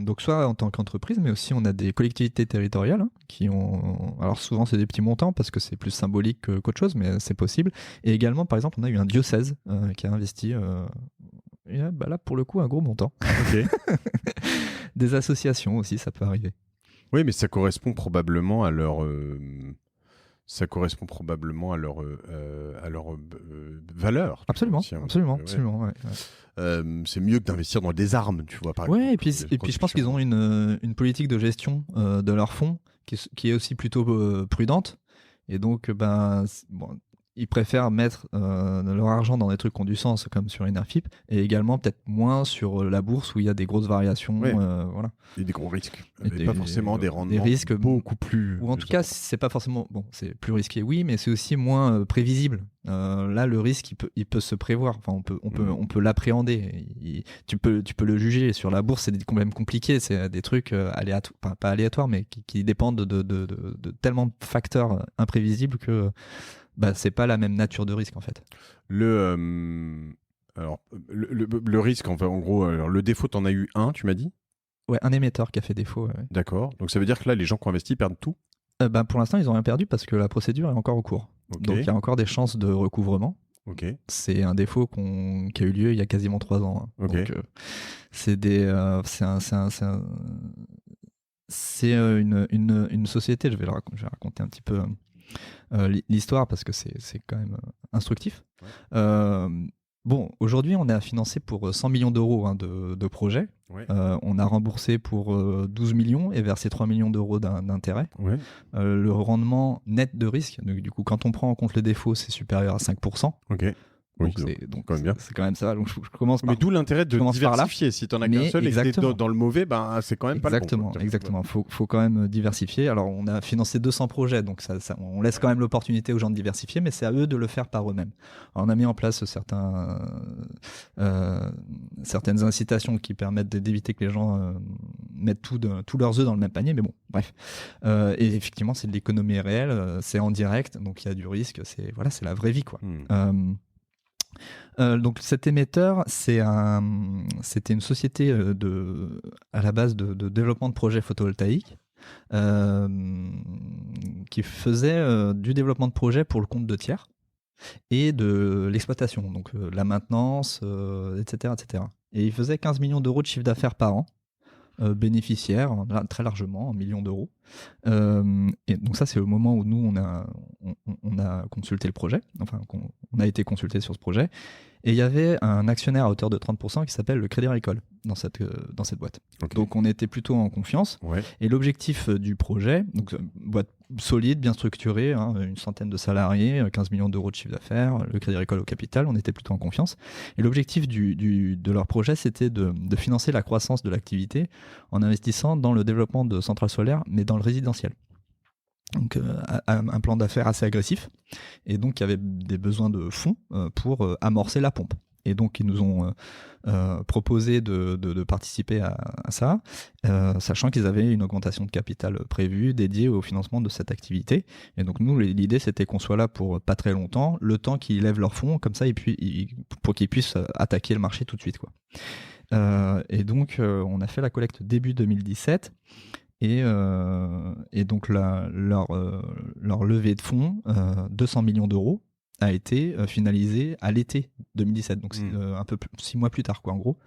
donc soit en tant qu'entreprise, mais aussi on a des collectivités territoriales qui ont. Alors souvent, c'est des petits montants parce que c'est plus symbolique qu'autre chose, mais c'est possible. Et également, par exemple, on a eu un diocèse qui a investi, là pour le coup, un gros montant. Okay. Des associations aussi, ça peut arriver. Oui, mais ça correspond probablement à leur valeur. Absolument. Ouais. C'est mieux que d'investir dans des armes, tu vois. Oui, et puis je pense qu'ils ont une politique de gestion de leurs fonds qui est aussi plutôt prudente. Et donc, ils préfèrent mettre leur argent dans des trucs qui ont du sens, comme sur Enerfip, et également peut-être moins sur la bourse où il y a des grosses variations. Voilà. Et des gros risques. Et pas forcément des rendements. Des risques beaucoup plus. Ou en tout cas, c'est pas forcément. Bon, c'est plus risqué, oui, mais c'est aussi moins prévisible. Là, le risque, il peut se prévoir. Enfin, on peut l'appréhender. Tu peux le juger. Sur la bourse, c'est quand même compliqué. C'est des trucs aléatoires, pas aléatoires, mais qui dépendent de tellement de facteurs imprévisibles que. C'est pas la même nature de risque en fait. Le risque, en gros, le défaut, t'en as eu un, tu m'as dit ? Ouais, un émetteur qui a fait défaut. Ouais. D'accord. Donc ça veut dire que là, les gens qui ont investi perdent tout ? Pour l'instant, ils ont rien perdu parce que la procédure est encore en cours. Okay. Donc il y a encore des chances de recouvrement. Okay. C'est un défaut qui a eu lieu il y a quasiment 3 ans. Okay. Donc c'est une société. Je vais raconter un petit peu. L'histoire parce que c'est quand même instructif. Ouais. Aujourd'hui, on a financé pour 100 millions d'euros de projets. Ouais. On a remboursé pour 12 millions et versé 3 millions d'euros d'intérêt. Ouais. Le rendement net de risque, donc, du coup, quand on prend en compte le défaut, c'est supérieur à 5%. Okay. Donc c'est quand même ça. Donc je commence par. Mais d'où l'intérêt de diversifier. Si tu en as qu'un seul et que tu es dans le mauvais, c'est quand même pas le bon. Exactement. Faut quand même diversifier. Alors on a financé 200 projets, donc on laisse quand même l'opportunité aux gens de diversifier, mais c'est à eux de le faire par eux-mêmes. Alors, on a mis en place certaines incitations qui permettent d'éviter que les gens mettent tous leurs œufs dans le même panier. Mais bon, bref. Et effectivement, c'est de l'économie réelle, c'est en direct, donc il y a du risque. C'est la vraie vie, quoi. Donc cet émetteur, c'était une société à la base de développement de projets photovoltaïques qui faisait du développement de projets pour le compte de tiers et de l'exploitation, donc la maintenance, etc., etc. Et il faisait 15 millions d'euros de chiffre d'affaires par an, bénéficiaire très largement, 1 million d'euros. Et donc ça, c'est au moment où nous, on a consulté le projet, enfin, on a été consulté sur ce projet. Et il y avait un actionnaire à hauteur de 30% qui s'appelle le Crédit Agricole dans cette boîte. Okay. Donc on était plutôt en confiance. Ouais. Et l'objectif du projet, donc boîte solide, bien structurée, hein, une centaine de salariés, 15 millions d'euros de chiffre d'affaires, le Crédit Agricole au capital, on était plutôt en confiance. Et l'objectif de leur projet, c'était de financer la croissance de l'activité en investissant dans le développement de centrales solaires, mais dans le résidentiel. Donc un plan d'affaires assez agressif, et donc il y avait des besoins de fonds pour amorcer la pompe. Et donc ils nous ont proposé de participer à ça, sachant qu'ils avaient une augmentation de capital prévue dédiée au financement de cette activité. Et donc nous, l'idée c'était qu'on soit là pour pas très longtemps, le temps qu'ils lèvent leurs fonds, comme ça, et puis pour qu'ils puissent attaquer le marché tout de suite, quoi. Et donc on a fait la collecte début 2017. Et donc leur levée de fonds, 200 millions d'euros, a été finalisée à l'été 2017, donc un peu plus, 6 mois plus tard, quoi, en gros.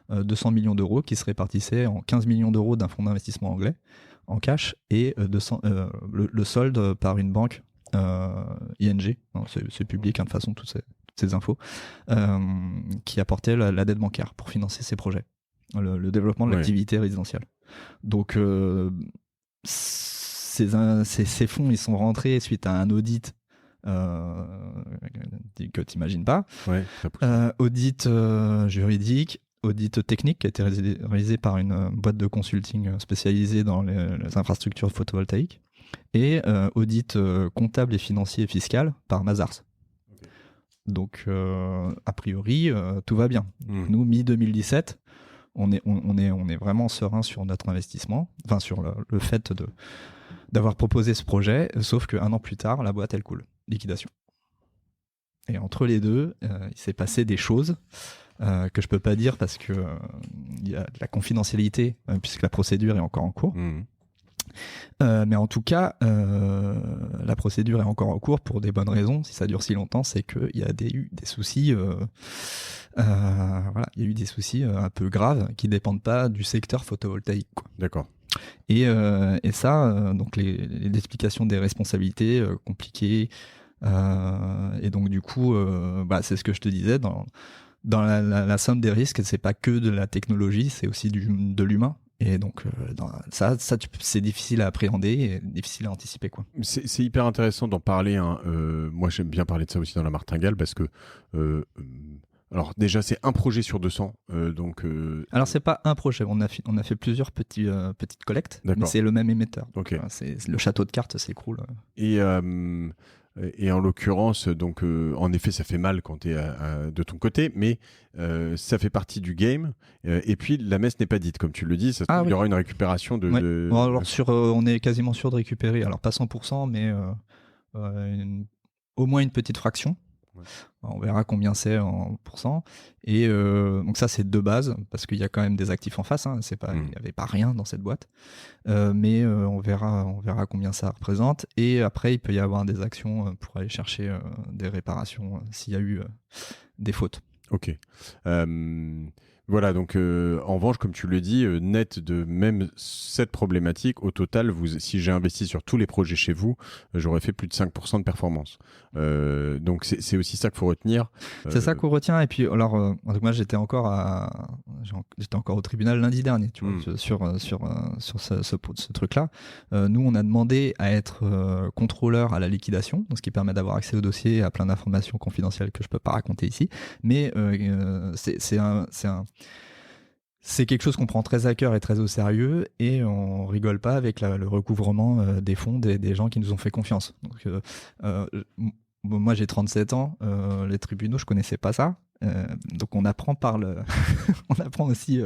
200 millions d'euros qui se répartissaient en 15 millions d'euros d'un fonds d'investissement anglais en cash et le solde par une banque ING, c'est public, hein, de toute façon, toutes ces infos, qui apportait la dette bancaire pour financer ces projets, le développement de l'activité résidentielle. Donc ces fonds, ils sont rentrés suite à un audit que tu n'imagines pas. Ouais, audit juridique, audit technique qui a été réalisé par une boîte de consulting spécialisée dans les infrastructures photovoltaïques, et audit comptable et financier et fiscal par Mazars. Okay. Donc a priori tout va bien. Nous, mi-2017, on est vraiment serein sur notre investissement, enfin sur le fait d'avoir proposé ce projet, sauf qu'un an plus tard, la boîte, elle coule. Liquidation. Et entre les deux, il s'est passé des choses que je peux pas dire parce que il y a de la confidentialité, puisque la procédure est encore en cours. Mais en tout cas, la procédure est encore en cours pour des bonnes raisons. Si ça dure si longtemps, c'est qu'il y a eu des soucis. Voilà, il y a eu des soucis un peu graves qui dépendent pas du secteur photovoltaïque, quoi. D'accord. Et ça, donc les explications des responsabilités compliquées. Et donc du coup, c'est ce que je te disais, dans la somme des risques, c'est pas que de la technologie, c'est aussi de l'humain. Et donc ça c'est difficile à appréhender et difficile à anticiper, quoi. C'est hyper intéressant d'en parler, hein. Moi j'aime bien parler de ça aussi dans la martingale parce que alors déjà c'est un projet sur 200, donc alors c'est pas un projet, on a fait plusieurs petites collectes, mais c'est le même émetteur. Okay. C'est le château de cartes s'écroule. Et en l'occurrence, donc en effet, ça fait mal quand tu es de ton côté, mais ça fait partie du game. Et puis la messe n'est pas dite, comme tu le dis. Il y aura une récupération de. Ouais. Bon, alors on est quasiment sûr de récupérer. Alors pas 100%, mais au moins une petite fraction. Ouais. On verra combien c'est en pourcent. Et donc ça, c'est de base, parce qu'il y a quand même des actifs en face, hein. Il n'y avait pas rien dans cette boîte. Mais on verra combien ça représente. Et après, il peut y avoir des actions pour aller chercher des réparations s'il y a eu des fautes. Ok. Voilà, donc en revanche, comme tu le dis, net de même cette problématique, au total, si j'ai investi sur tous les projets chez vous, j'aurais fait plus de 5% de performance. Donc c'est aussi ça qu'il faut retenir. C'est ça qu'on retient. Et puis, alors, moi, j'étais encore au tribunal lundi dernier, tu vois, sur ce truc-là. Nous, on a demandé à être contrôleur à la liquidation, donc ce qui permet d'avoir accès au dossier, à plein d'informations confidentielles que je peux pas raconter ici. Mais c'est quelque chose qu'on prend très à cœur et très au sérieux, et on rigole pas avec le recouvrement des fonds des gens qui nous ont fait confiance. Donc, moi j'ai 37 ans, les tribunaux je connaissais pas ça, donc on apprend on apprend aussi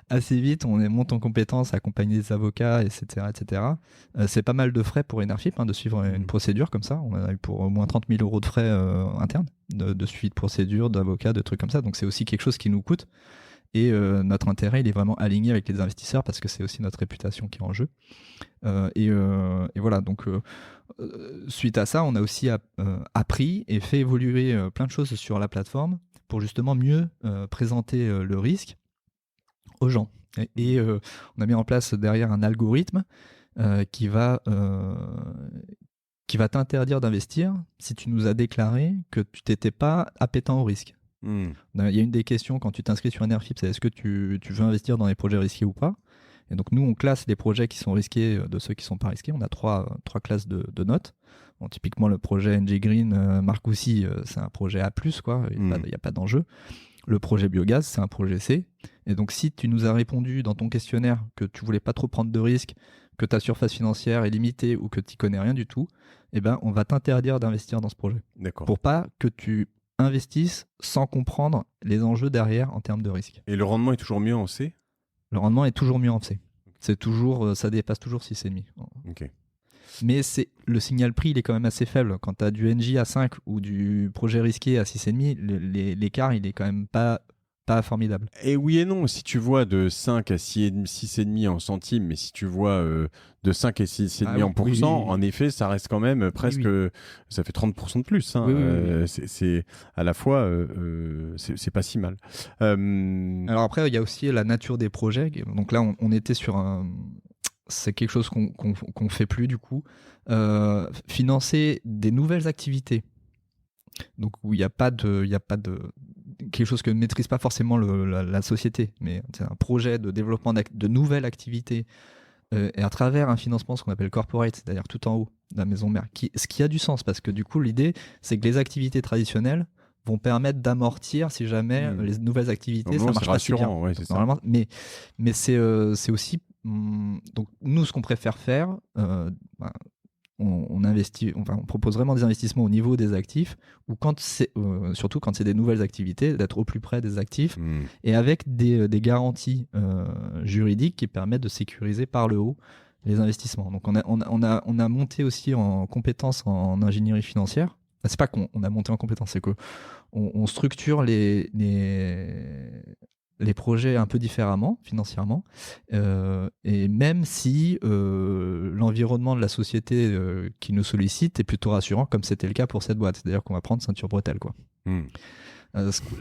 assez vite, on monte en compétence, accompagner des avocats, etc. C'est pas mal de frais pour Enerfip, de suivre une procédure comme ça. On a eu pour au moins 30 000 euros de frais internes, de suivi de procédure, d'avocat, de trucs comme ça. Donc c'est aussi quelque chose qui nous coûte. Et notre intérêt, il est vraiment aligné avec les investisseurs parce que c'est aussi notre réputation qui est en jeu. Et voilà, donc suite à ça, on a aussi appris et fait évoluer plein de choses sur la plateforme pour justement mieux présenter le risque aux gens. Et on a mis en place derrière un algorithme qui va t'interdire d'investir si tu nous as déclaré que tu t'étais pas appétent au risque. Il y a une des questions quand tu t'inscris sur un NRFIP, c'est est-ce que tu veux investir dans les projets risqués ou pas. Et donc nous, on classe les projets qui sont risqués de ceux qui sont pas risqués. On a trois classes de notes. Bon, typiquement, le projet NG Green, Marcoussis, c'est un projet A+, quoi. Il n'y a pas d'enjeu. Le projet biogaz, c'est un projet C. Et donc, si tu nous as répondu dans ton questionnaire que tu voulais pas trop prendre de risques, que ta surface financière est limitée ou que tu connais rien du tout, eh ben, on va t'interdire d'investir dans ce projet. D'accord. Pour pas que tu investisses sans comprendre les enjeux derrière en termes de risque. Et le rendement est toujours mieux en C ? Le rendement est toujours mieux en C. C'est toujours, ça dépasse toujours 6,5. Ok. Mais le signal prix, il est quand même assez faible. Quand tu as du NJ à 5 ou du projet risqué à 6,5, l'écart, il est quand même pas formidable. Et oui et non, si tu vois de 5 à 6,5 en centimes, mais si tu vois de 5 à 6,5 en pourcent, en effet, ça reste quand même presque... Ça fait 30% de plus. Hein. C'est à la fois... c'est pas si mal. Alors après, il y a aussi la nature des projets. Donc là, on était sur un... C'est quelque chose qu'on fait plus du coup. Financer des nouvelles activités. Donc où il n'y a pas de quelque chose que ne maîtrise pas forcément la société, mais c'est un projet de développement de nouvelles activités et à travers un financement, ce qu'on appelle corporate, c'est-à-dire tout en haut de la maison mère, ce qui a du sens parce que du coup l'idée c'est que les activités traditionnelles vont permettre d'amortir si jamais les nouvelles activités ça marche pas si bien. Ouais, c'est normalement, ça. Mais c'est aussi donc nous ce qu'on préfère faire. On investit, on propose vraiment des investissements au niveau des actifs, ou surtout quand c'est des nouvelles activités, d'être au plus près des actifs et avec des garanties juridiques qui permettent de sécuriser par le haut les investissements. Donc on a monté aussi en compétences en ingénierie financière. C'est pas qu'on a monté en compétences, c'est que on structure les projets un peu différemment financièrement et même si l'environnement de la société qui nous sollicite est plutôt rassurant comme c'était le cas pour cette boîte, c'est-à-dire qu'on va prendre ceinture bretelle quoi.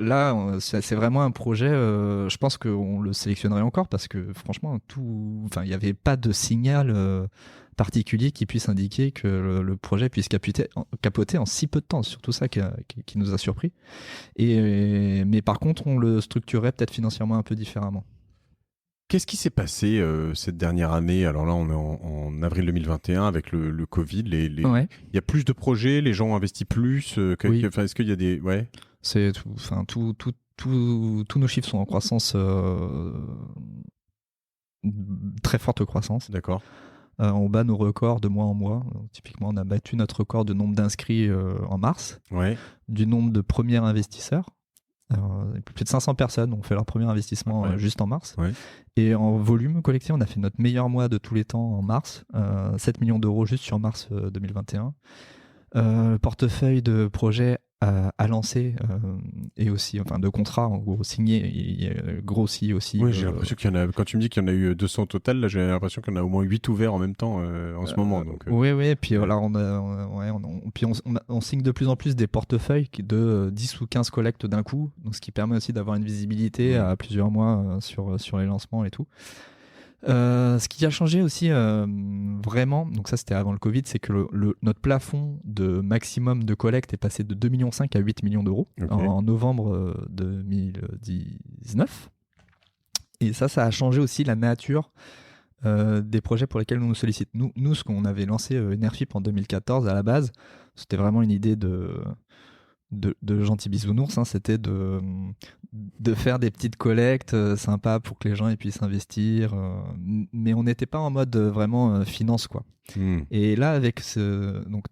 Là c'est vraiment un projet je pense qu'on le sélectionnerait encore parce que franchement il n'y avait pas de signal particulier qui puisse indiquer que le projet puisse capoter en si peu de temps. C'est surtout ça qui nous a surpris. Mais par contre, on le structurerait peut-être financièrement un peu différemment. Qu'est-ce qui s'est passé cette dernière année ? Alors là, on est en avril 2021 avec le Covid. Il y a plus de projets, les gens ont investi plus. Est-ce qu'il y a des... Ouais. C'est tous nos chiffres sont en croissance, très forte croissance. D'accord. On bat nos records de mois en mois. Typiquement, on a battu notre record de nombre d'inscrits en mars, du nombre de premiers investisseurs. Plus de 500 personnes ont fait leur premier investissement juste en mars. Et en volume collecté, on a fait notre meilleur mois de tous les temps en mars, 7 millions d'euros juste sur mars 2021. Le portefeuille de projets à lancer et aussi de contrats en gros signés, il grossit aussi. Oui, j'ai l'impression qu'il y en a, quand tu me dis qu'il y en a eu 200 au total, là j'ai l'impression qu'il y en a au moins 8 ouverts en même temps en ce moment. Oui, et puis là on signe de plus en plus des portefeuilles de 10 ou 15 collectes d'un coup, donc ce qui permet aussi d'avoir une visibilité à plusieurs mois sur les lancements et tout. Ce qui a changé aussi vraiment, donc ça c'était avant le Covid, c'est que notre plafond de maximum de collecte est passé de 2,5 millions à 8 millions d'euros en novembre 2019. Et ça a changé aussi la nature des projets pour lesquels nous sollicitons. Nous, ce qu'on avait lancé NRFIP en 2014 à la base, c'était vraiment une idée de gentils bisounours, c'était de faire des petites collectes sympas pour que les gens puissent investir, mais on n'était pas en mode vraiment finance quoi. Et là avec donc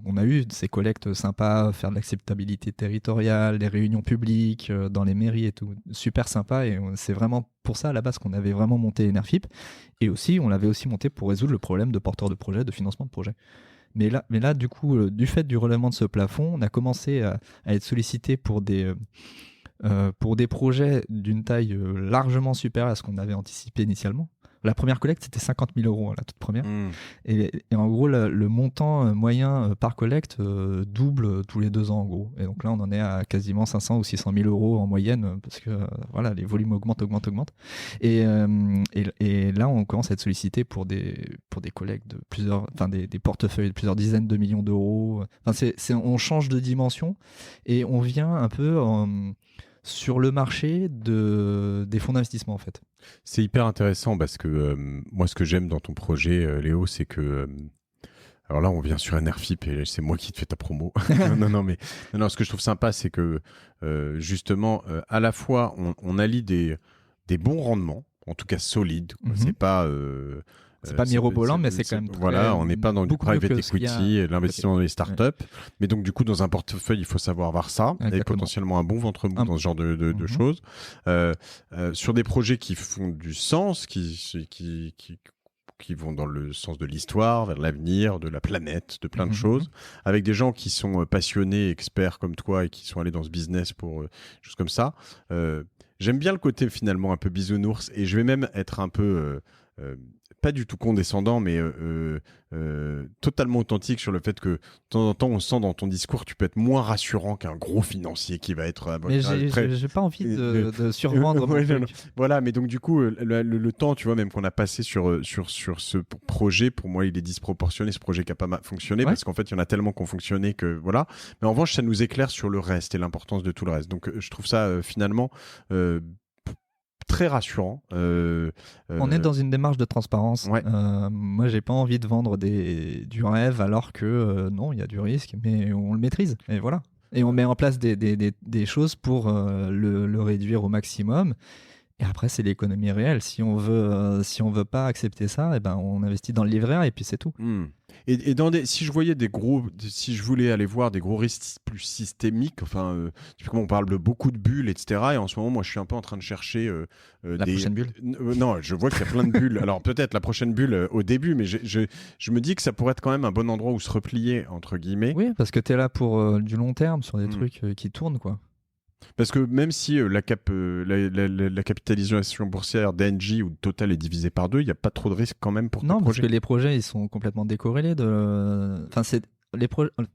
on a eu ces collectes sympas, faire de l'acceptabilité territoriale, des réunions publiques dans les mairies et tout, super sympa, et c'est vraiment pour ça à la base qu'on avait vraiment monté NRFIP, et aussi on l'avait aussi monté pour résoudre le problème de porteurs de projets, de financement de projets. Mais là, du coup, du fait du relèvement de ce plafond, on a commencé à être sollicité pour des projets d'une taille largement supérieure à ce qu'on avait anticipé initialement. La première collecte, c'était 50 000 €, la toute première. Et en gros, le montant moyen par collecte double tous les 2 ans, en gros. Et donc là, on en est à quasiment 500 ou 600 000 € en moyenne, parce que voilà, les volumes augmentent. Et là, on commence à être sollicité pour des collectes de plusieurs, enfin des portefeuilles de plusieurs dizaines de millions d'euros. Enfin, on change de dimension et on vient un peu sur le marché des fonds d'investissement, en fait. C'est hyper intéressant parce que moi, ce que j'aime dans ton projet, Léo, c'est que... alors là, on vient sur NRFIP et c'est moi qui te fais ta promo. non, ce que je trouve sympa, c'est que justement, à la fois, on allie des bons rendements, en tout cas solides. C'est pas... c'est pas mirobolant, mais c'est quand même voilà, on n'est pas dans du private equity, l'investissement dans les startups. Ouais. Mais donc, du coup, dans un portefeuille, il faut savoir voir ça. Exactement. Et potentiellement un bon ventre-mou dans ce genre de choses. Sur des projets qui font du sens, qui vont dans le sens de l'histoire, vers l'avenir, de la planète, de plein de choses, avec des gens qui sont passionnés, experts comme toi et qui sont allés dans ce business pour choses comme ça. J'aime bien le côté finalement un peu bisounours et je vais même être un peu... pas du tout condescendant, mais totalement authentique sur le fait que de temps en temps, on sent dans ton discours, tu peux être moins rassurant qu'un gros financier qui va être... mais j'ai pas envie de survendre mon truc. Voilà, mais donc du coup, le temps, tu vois, même qu'on a passé sur ce projet, pour moi, il est disproportionné, ce projet qui n'a pas fonctionné, parce qu'en fait, il y en a tellement qui ont fonctionné que voilà. Mais en revanche, ça nous éclaire sur le reste et l'importance de tout le reste. Donc, je trouve ça finalement... très rassurant. On est dans une démarche de transparence. Ouais. Moi, j'ai pas envie de vendre du rêve alors que non, il y a du risque, mais on le maîtrise. Et voilà. Et on met en place des choses pour le réduire au maximum. Et après, c'est l'économie réelle. Si on veut pas accepter ça, eh ben, on investit dans le livret A et puis c'est tout. Et si je voulais aller voir des gros risques plus systémiques, enfin, on parle de beaucoup de bulles, etc. Et en ce moment, moi, je suis un peu en train de chercher la prochaine bulle. Non, je vois qu'il y a plein de bulles. Alors peut-être la prochaine bulle au début, mais je me dis que ça pourrait être quand même un bon endroit où se replier entre guillemets. Oui, parce que tu es là pour du long terme sur des trucs qui tournent, quoi. Parce que même si la capitalisation boursière d'Engie ou de Total est divisée par 2, il n'y a pas trop de risques quand même pour non, parce que les projets ils sont complètement décorrélés enfin,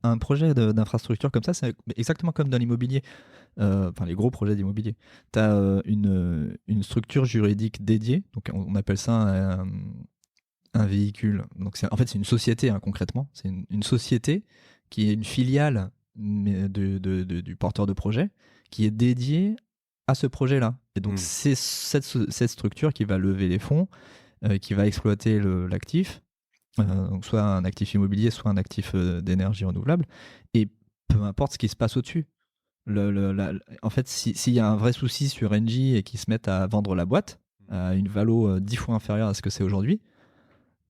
un projet d'infrastructure comme ça, c'est exactement comme dans l'immobilier. Enfin, les gros projets d'immobilier. Tu as une structure juridique dédiée, donc on appelle ça un véhicule. Donc en fait, c'est une société, hein, concrètement. C'est une société qui est une filiale du porteur de projet, qui est dédié à ce projet-là. Et donc, c'est cette structure qui va lever les fonds, qui va exploiter l'actif, donc soit un actif immobilier, soit un actif d'énergie renouvelable, et peu importe ce qui se passe au-dessus. En fait, s'il y a un vrai souci sur Engie et qu'ils se mettent à vendre la boîte à une valo 10 fois inférieure à ce que c'est aujourd'hui,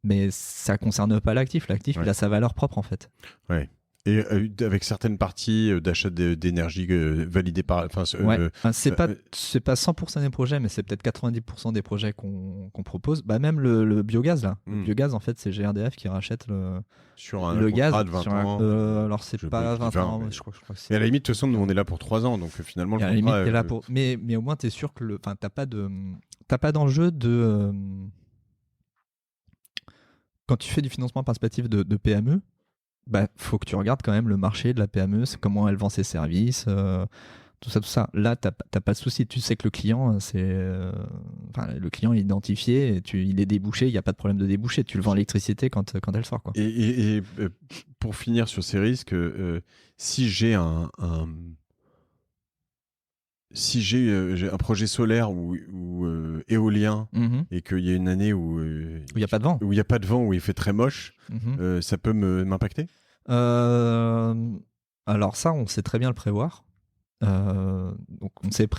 mais ça ne concerne pas l'actif. L'actif, il a sa valeur propre, en fait. Ouais. Et avec certaines parties d'achat d'énergie validées par... c'est pas 100% des projets, mais c'est peut-être 90% des projets qu'on propose. Bah, même le biogaz, là. Le biogaz, en fait, c'est GRDF qui rachète le gaz. De 20 ans. Alors, c'est pas 20 ans, je crois que c'est... Mais à la limite, de toute façon, nous, on est là pour 3 ans. Donc, finalement, le contrat... là pour... mais au moins, tu es sûr que t'as pas d'enjeu de... Quand tu fais du financement participatif de PME, bah, faut que tu regardes quand même le marché de la PME, comment elle vend ses services, tout ça. Là, t'as pas de souci. Tu sais que le client, le client est identifié, il est débouché, il n'y a pas de problème de débouché. Tu le vends l'électricité quand elle sort, quoi. Et pour finir sur ces risques, si j'ai un projet solaire ou éolien et qu'il y a une année où il n'y a pas de vent, où il fait très moche, ça peut m'impacter ? Alors ça, on sait très bien le prévoir. Donc on sait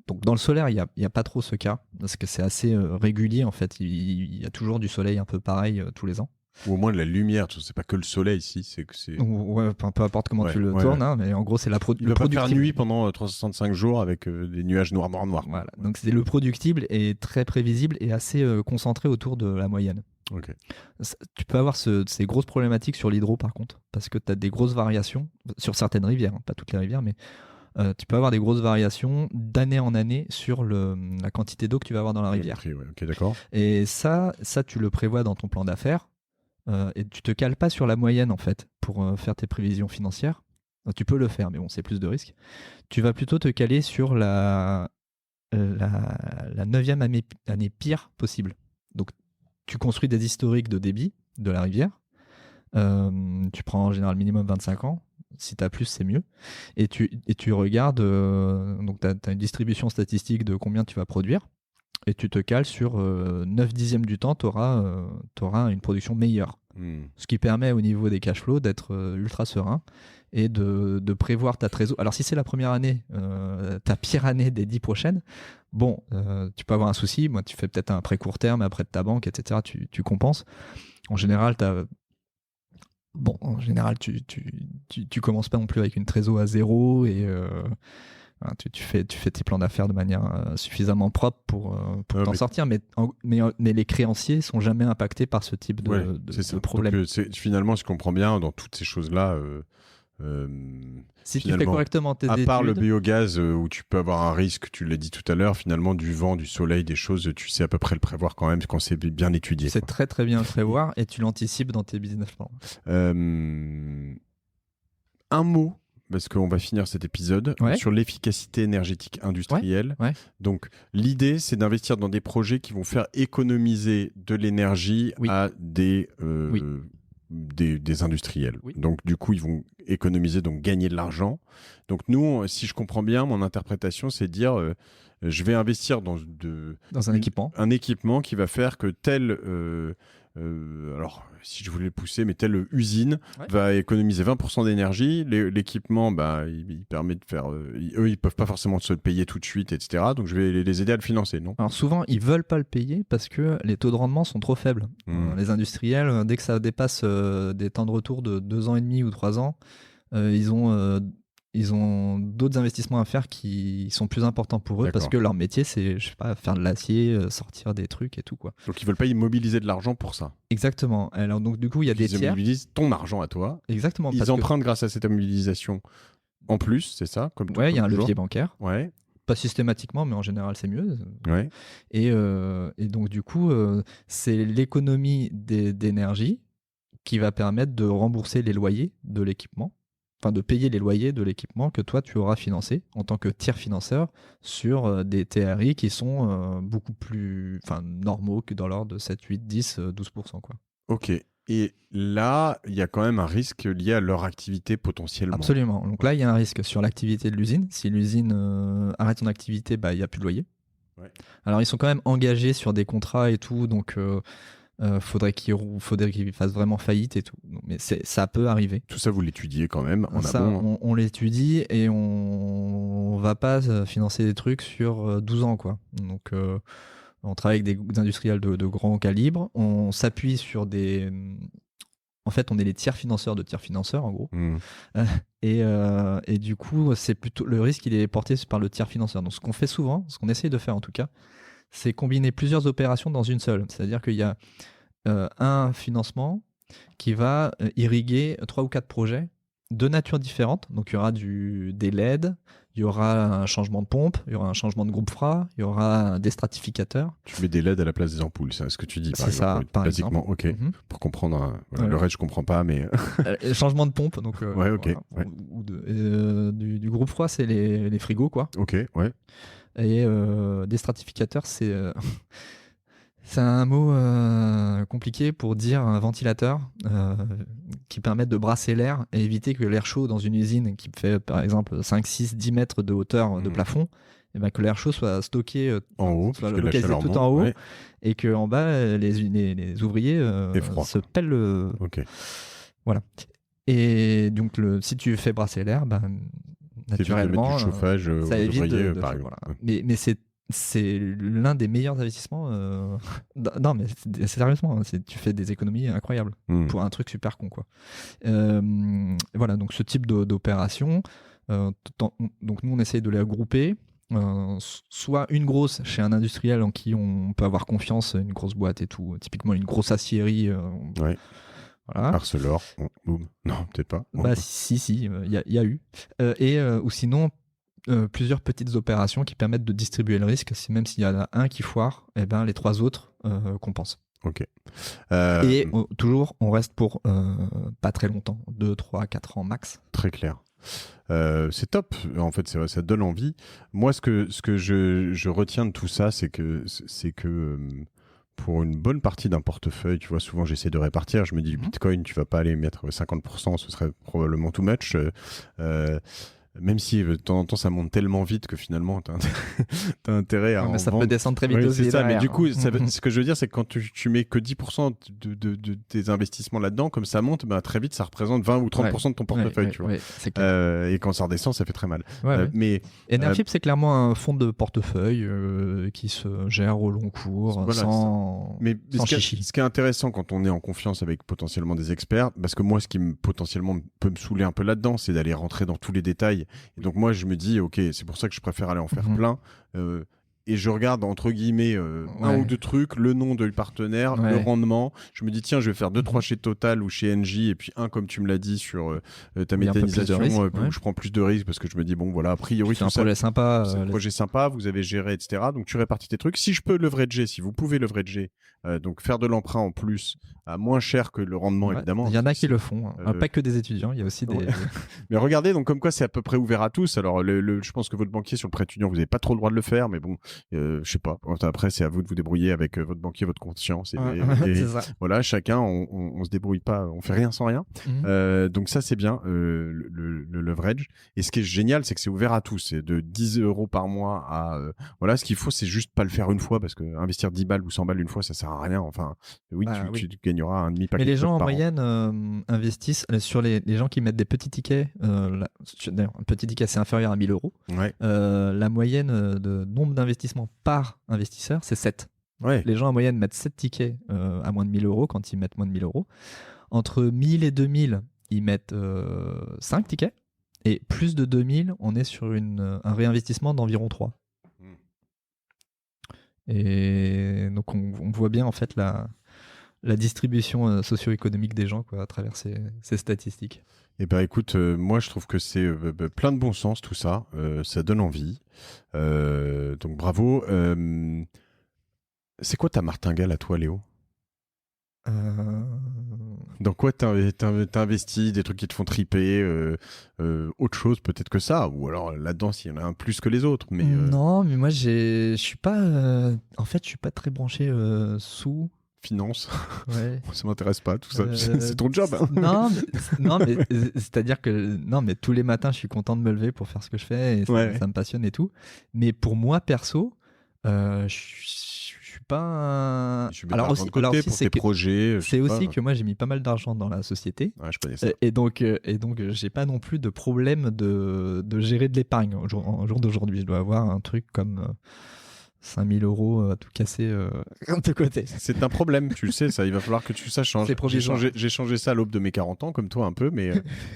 donc dans le solaire, il y a pas trop ce cas parce que c'est assez régulier, en fait. Il y a toujours du soleil un peu pareil tous les ans. Ou au moins de la lumière, c'est pas que le soleil ici, Ouais, peu importe comment tu le tournes, hein, mais en gros c'est il va pas faire nuit pendant 365 jours avec des nuages noirs. Voilà, donc c'est le productible est très prévisible et assez concentré autour de la moyenne. Okay. Tu peux avoir ces grosses problématiques sur l'hydro par contre, parce que tu as des grosses variations sur certaines rivières, hein, pas toutes les rivières, mais tu peux avoir des grosses variations d'année en année sur la quantité d'eau que tu vas avoir dans la rivière. Ok, d'accord. Et ça, tu le prévois dans ton plan d'affaires et tu te cales pas sur la moyenne en fait pour faire tes prévisions financières. Tu peux le faire, mais bon, c'est plus de risques. Tu vas plutôt te caler sur la 9e année pire possible. Donc, tu construis des historiques de débit de la rivière. Tu prends en général minimum 25 ans. Si tu as plus, c'est mieux. Et tu regardes, donc tu as une distribution statistique de combien tu vas produire. Et tu te cales sur 9 dixièmes du temps, tu auras une production meilleure. Ce qui permet au niveau des cash flows d'être ultra serein et de prévoir ta trésor. Alors si c'est la première année, ta pire année des 10 prochaines, bon, tu peux avoir un souci. Moi, tu fais peut-être un prêt court terme, après de ta banque, etc. Tu compenses. En général, tu commences pas non plus avec une trésor à zéro et tu fais tes plans d'affaires de manière suffisamment propre pour t'en sortir, mais les créanciers sont jamais impactés par ce type de problème. Donc, finalement, je comprends bien dans toutes ces choses-là. Si tu fais correctement tes études, à part le biogaz où tu peux avoir un risque, tu l'as dit tout à l'heure, finalement du vent, du soleil, des choses, tu sais à peu près le prévoir quand même quand c'est bien étudié. C'est très très bien le prévoir et tu l'anticipes dans tes business plans. Un mot, parce qu'on va finir cet épisode, sur l'efficacité énergétique industrielle. Ouais. Donc l'idée, c'est d'investir dans des projets qui vont faire économiser de l'énergie à des industriels. Oui. Donc du coup, ils vont économiser, donc gagner de l'argent. Donc nous, si je comprends bien, mon interprétation, c'est de dire je vais investir dans un équipement qui va faire que alors si je voulais le pousser, mais telle usine va économiser 20% d'énergie. L'équipement, il permet de faire... eux, ils peuvent pas forcément se le payer tout de suite, etc. Donc je vais les aider à le financer, non ? Alors souvent, ils veulent pas le payer parce que les taux de rendement sont trop faibles. Les industriels, dès que ça dépasse des temps de retour de 2 ans et demi ou 3 ans, ils ont d'autres investissements à faire qui sont plus importants pour eux. D'accord. Parce que leur métier, c'est, je sais pas, faire de l'acier, sortir des trucs et tout, quoi. Donc ils veulent pas immobiliser de l'argent pour ça. Exactement. Alors donc du coup, il y a des tiers. Ils immobilisent ton argent à toi. Exactement. Ils empruntent grâce à cette immobilisation en plus, c'est ça, comme il y a un levier bancaire. Ouais. Pas systématiquement, mais en général, c'est mieux. Ouais. Et donc du coup, c'est l'économie d'énergie qui va permettre de rembourser les loyers de l'équipement. Enfin, de payer les loyers de l'équipement que toi, tu auras financé en tant que tiers financeur sur des TRI qui sont beaucoup plus normaux que dans l'ordre de 7, 8, 10, 12%. Quoi. Ok. Et là, il y a quand même un risque lié à leur activité potentiellement. Absolument. Donc là, il y a un risque sur l'activité de l'usine. Si l'usine arrête son activité, il n'y a plus de loyer. Ouais. Alors, ils sont quand même engagés sur des contrats et tout, donc... faudrait qu'ils fassent vraiment faillite et tout. Mais ça peut arriver. Tout ça, vous l'étudiez quand même en ça, amont. On l'étudie et on va pas financer des trucs sur 12 ans, quoi. Donc, on travaille avec des industriels de grand calibre. On s'appuie sur des... En fait, on est les tiers financeurs de tiers financeurs, en gros. Et du coup, c'est plutôt le risque, il est porté par le tiers financeur. Donc, ce qu'on fait souvent, ce qu'on essaye de faire en tout cas, c'est combiner plusieurs opérations dans une seule. C'est-à-dire qu'il y a un financement qui va irriguer 3 ou 4 projets de nature différente. Donc, il y aura des LED, il y aura un changement de pompe, il y aura un changement de groupe frais, il y aura des stratificateurs. Tu mets des LED à la place des ampoules, c'est ce que tu dis, par exemple. C'est ça, par exemple. Ok, pour comprendre. Le reste, je comprends pas, mais... changement de pompe, donc... ouais, ok. Voilà. Du groupe froid, c'est les frigos, quoi. Ok, ouais. Et des stratificateurs, c'est un mot compliqué pour dire un ventilateur qui permet de brasser l'air et éviter que l'air chaud dans une usine qui fait par exemple 5, 6, 10 mètres de hauteur de plafond, et que l'air chaud soit stocké en haut, soit localisé tout en haut, et qu'en bas, les ouvriers se pèlent le... Okay. Voilà. Et donc, si tu fais brasser l'air, naturellement, du chauffage ça évite par exemple. Voilà. Mais c'est l'un des meilleurs investissements. Non, mais sérieusement, tu fais des économies incroyables pour un truc super con, quoi. Voilà, donc ce type d'opération, donc nous on essaye de les regrouper. Soit une grosse chez un industriel en qui on peut avoir confiance, une grosse boîte et tout, typiquement une grosse aciérie. Voilà. Arcelor, boum. Non, peut-être pas. Si, il y a eu. Ou sinon, plusieurs petites opérations qui permettent de distribuer le risque. Même s'il y en a un qui foire, eh ben, les 3 autres compensent. Ok. Et toujours, on reste pour pas très longtemps, 2, 3, 4 ans max. Très clair. C'est top, en fait, c'est vrai, ça donne envie. Moi, ce que je retiens de tout ça, c'est que pour une bonne partie d'un portefeuille, tu vois, souvent j'essaie de répartir, je me dis, Bitcoin, tu vas pas aller mettre 50%, ce serait probablement too much. Même si de temps en temps ça monte tellement vite que finalement t'as intérêt à mais ça vendre. peut descendre très vite aussi. C'est ça, derrière. mais du coup, ce que je veux dire, c'est que quand tu mets que 10% de tes investissements là-dedans, comme ça monte, bah, très vite ça représente 20 ou 30% de ton portefeuille, tu vois. C'est clair. Et quand ça redescend, ça fait très mal. Mais Enerfip, c'est clairement un fonds de portefeuille qui se gère au long cours, sans chichi. Ce qui est intéressant quand on est en confiance avec potentiellement des experts, parce que moi, ce qui potentiellement peut me saouler un peu là-dedans, c'est d'aller rentrer dans tous les détails. Et donc moi je me dis ok, c'est pour ça que je préfère aller en faire plein et je regarde entre guillemets un ou deux trucs, le nom du partenaire, le rendement. Je me dis tiens, je vais faire 2-3 chez Total ou chez Engie, et puis un comme tu me l'as dit sur ta méthanisation où je prends plus de risques parce que je me dis bon voilà, a priori c'est un projet sympa, c'est un projet sympa, vous avez géré, etc. Donc tu répartis tes trucs. Si je peux leverager, si vous pouvez leverager, donc faire de l'emprunt en plus à moins cher que le rendement, évidemment. Il y en a qui le font, pas que des étudiants, il y a aussi des... Mais regardez, donc comme quoi c'est à peu près ouvert à tous. Alors je pense que votre banquier sur le prêt étudiant, vous n'avez pas trop le droit de le faire, mais bon, je sais pas. Après, c'est à vous de vous débrouiller avec votre banquier, votre conscience. Et ça. Voilà, chacun, on se débrouille pas, on fait rien sans rien. Donc ça, c'est bien, le leverage. Et ce qui est génial, c'est que c'est ouvert à tous. C'est de 10 € par mois à... voilà, ce qu'il faut, c'est juste pas le faire une fois, parce que investir 10 balles ou 100 balles une fois, ça sert à rien. Enfin, tu gagneras un demi-paquet. Mais les gens en moyenne investissent sur les gens qui mettent des petits tickets. D'ailleurs, un petit ticket, c'est inférieur à 1 000 €. La moyenne de nombre d'investissements par investisseur, c'est 7. Les gens en moyenne mettent 7 tickets à moins de 1 000 € quand ils mettent moins de 1 000 €. Entre 1 000 et 2 000, ils mettent 5 tickets. Et plus de 2 000, on est sur un réinvestissement d'environ 3. Et donc on voit bien en fait la distribution socio-économique des gens à travers ces statistiques. Eh ben écoute, moi je trouve que c'est plein de bon sens tout ça, ça donne envie. Donc bravo. C'est quoi ta martingale à toi, Léo ? Dans quoi t'as investi, des trucs qui te font triper, autre chose peut-être que ça, ou alors là-dedans s'il y en a un plus que les autres. Mais non, mais moi je suis pas, en fait je suis pas très branché sous finance. Ça m'intéresse pas tout ça. C'est ton job. Hein. Non, mais c'est-à-dire que mais tous les matins je suis content de me lever pour faire ce que je fais et ça me passionne et tout. Mais pour moi perso, je suis pas. Alors aussi pour tes projets. C'est aussi que moi j'ai mis pas mal d'argent dans la société. Je connais ça. Et donc j'ai pas non plus de problème de gérer de l'épargne au jour d'aujourd'hui. Je dois avoir un truc comme 5 000 € à tout casser de côté. C'est un problème, tu le sais, ça. Il va falloir que ça change. J'ai changé ça à l'aube de mes 40 ans, comme toi un peu, mais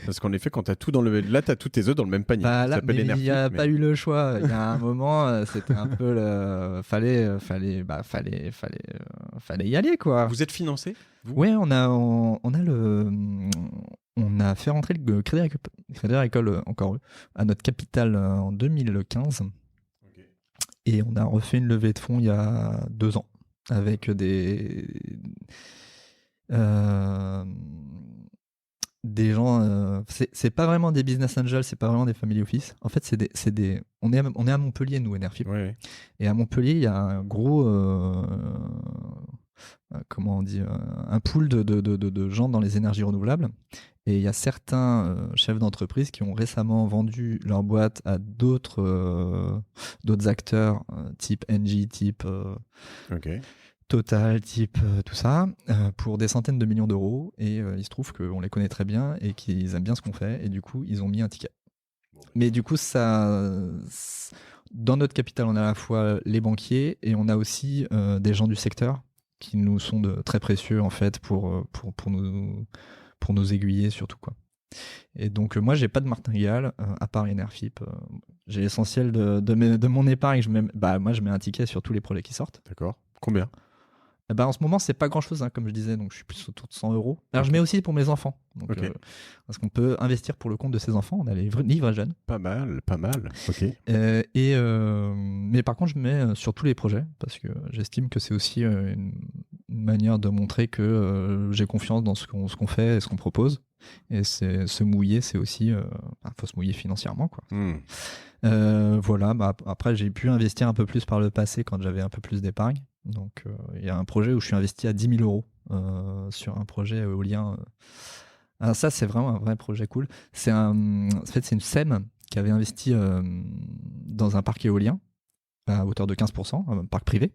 parce qu'en effet, quand t'as tout là, t'as tous tes œufs dans le même panier. Là, mais il n'y a pas eu le choix. Il y a un moment, c'était un peu fallait y aller, quoi. Vous êtes financé ? Oui, on a fait rentrer le Crédit Agricole encore à notre capital en 2015. Et on a refait une levée de fonds il y a 2 ans avec des gens. C'est pas vraiment des business angels, c'est pas vraiment des family office. En fait, on est à Montpellier, nous, Enerfip. Et à Montpellier, il y a un gros. Comment on dit, un pool de gens dans les énergies renouvelables. Et il y a certains chefs d'entreprise qui ont récemment vendu leur boîte à d'autres acteurs, type Engie, type Total, type tout ça, pour des centaines de millions d'euros. Et il se trouve qu'on les connaît très bien et qu'ils aiment bien ce qu'on fait. Et du coup, ils ont mis un ticket. Mais du coup, dans notre capital, on a à la fois les banquiers et on a aussi des gens du secteur qui nous sont très précieux en fait pour nous aiguiller surtout, quoi. Et donc moi j'ai pas de martingale à part Enerfip. J'ai l'essentiel de mon épargne. Moi je mets un ticket sur tous les projets qui sortent. D'accord. Combien ? En ce moment, c'est pas grand-chose, comme je disais, donc je suis plus autour de 100 €. Alors, je mets aussi pour mes enfants. Donc, parce qu'on peut investir pour le compte de ses enfants. On a les livres jeunes. Pas mal. Ok. Mais par contre, je mets sur tous les projets parce que j'estime que c'est aussi une manière de montrer que j'ai confiance dans ce qu'on fait et ce qu'on propose. Et se mouiller, c'est aussi... faut se mouiller financièrement, quoi. Voilà. Après, j'ai pu investir un peu plus par le passé quand j'avais un peu plus d'épargne. Donc, il y a un projet où je suis investi à 10 000 € sur un projet éolien. Alors ça, c'est vraiment un vrai projet cool. En fait, c'est une SEM qui avait investi dans un parc éolien à hauteur de 15%, un parc privé.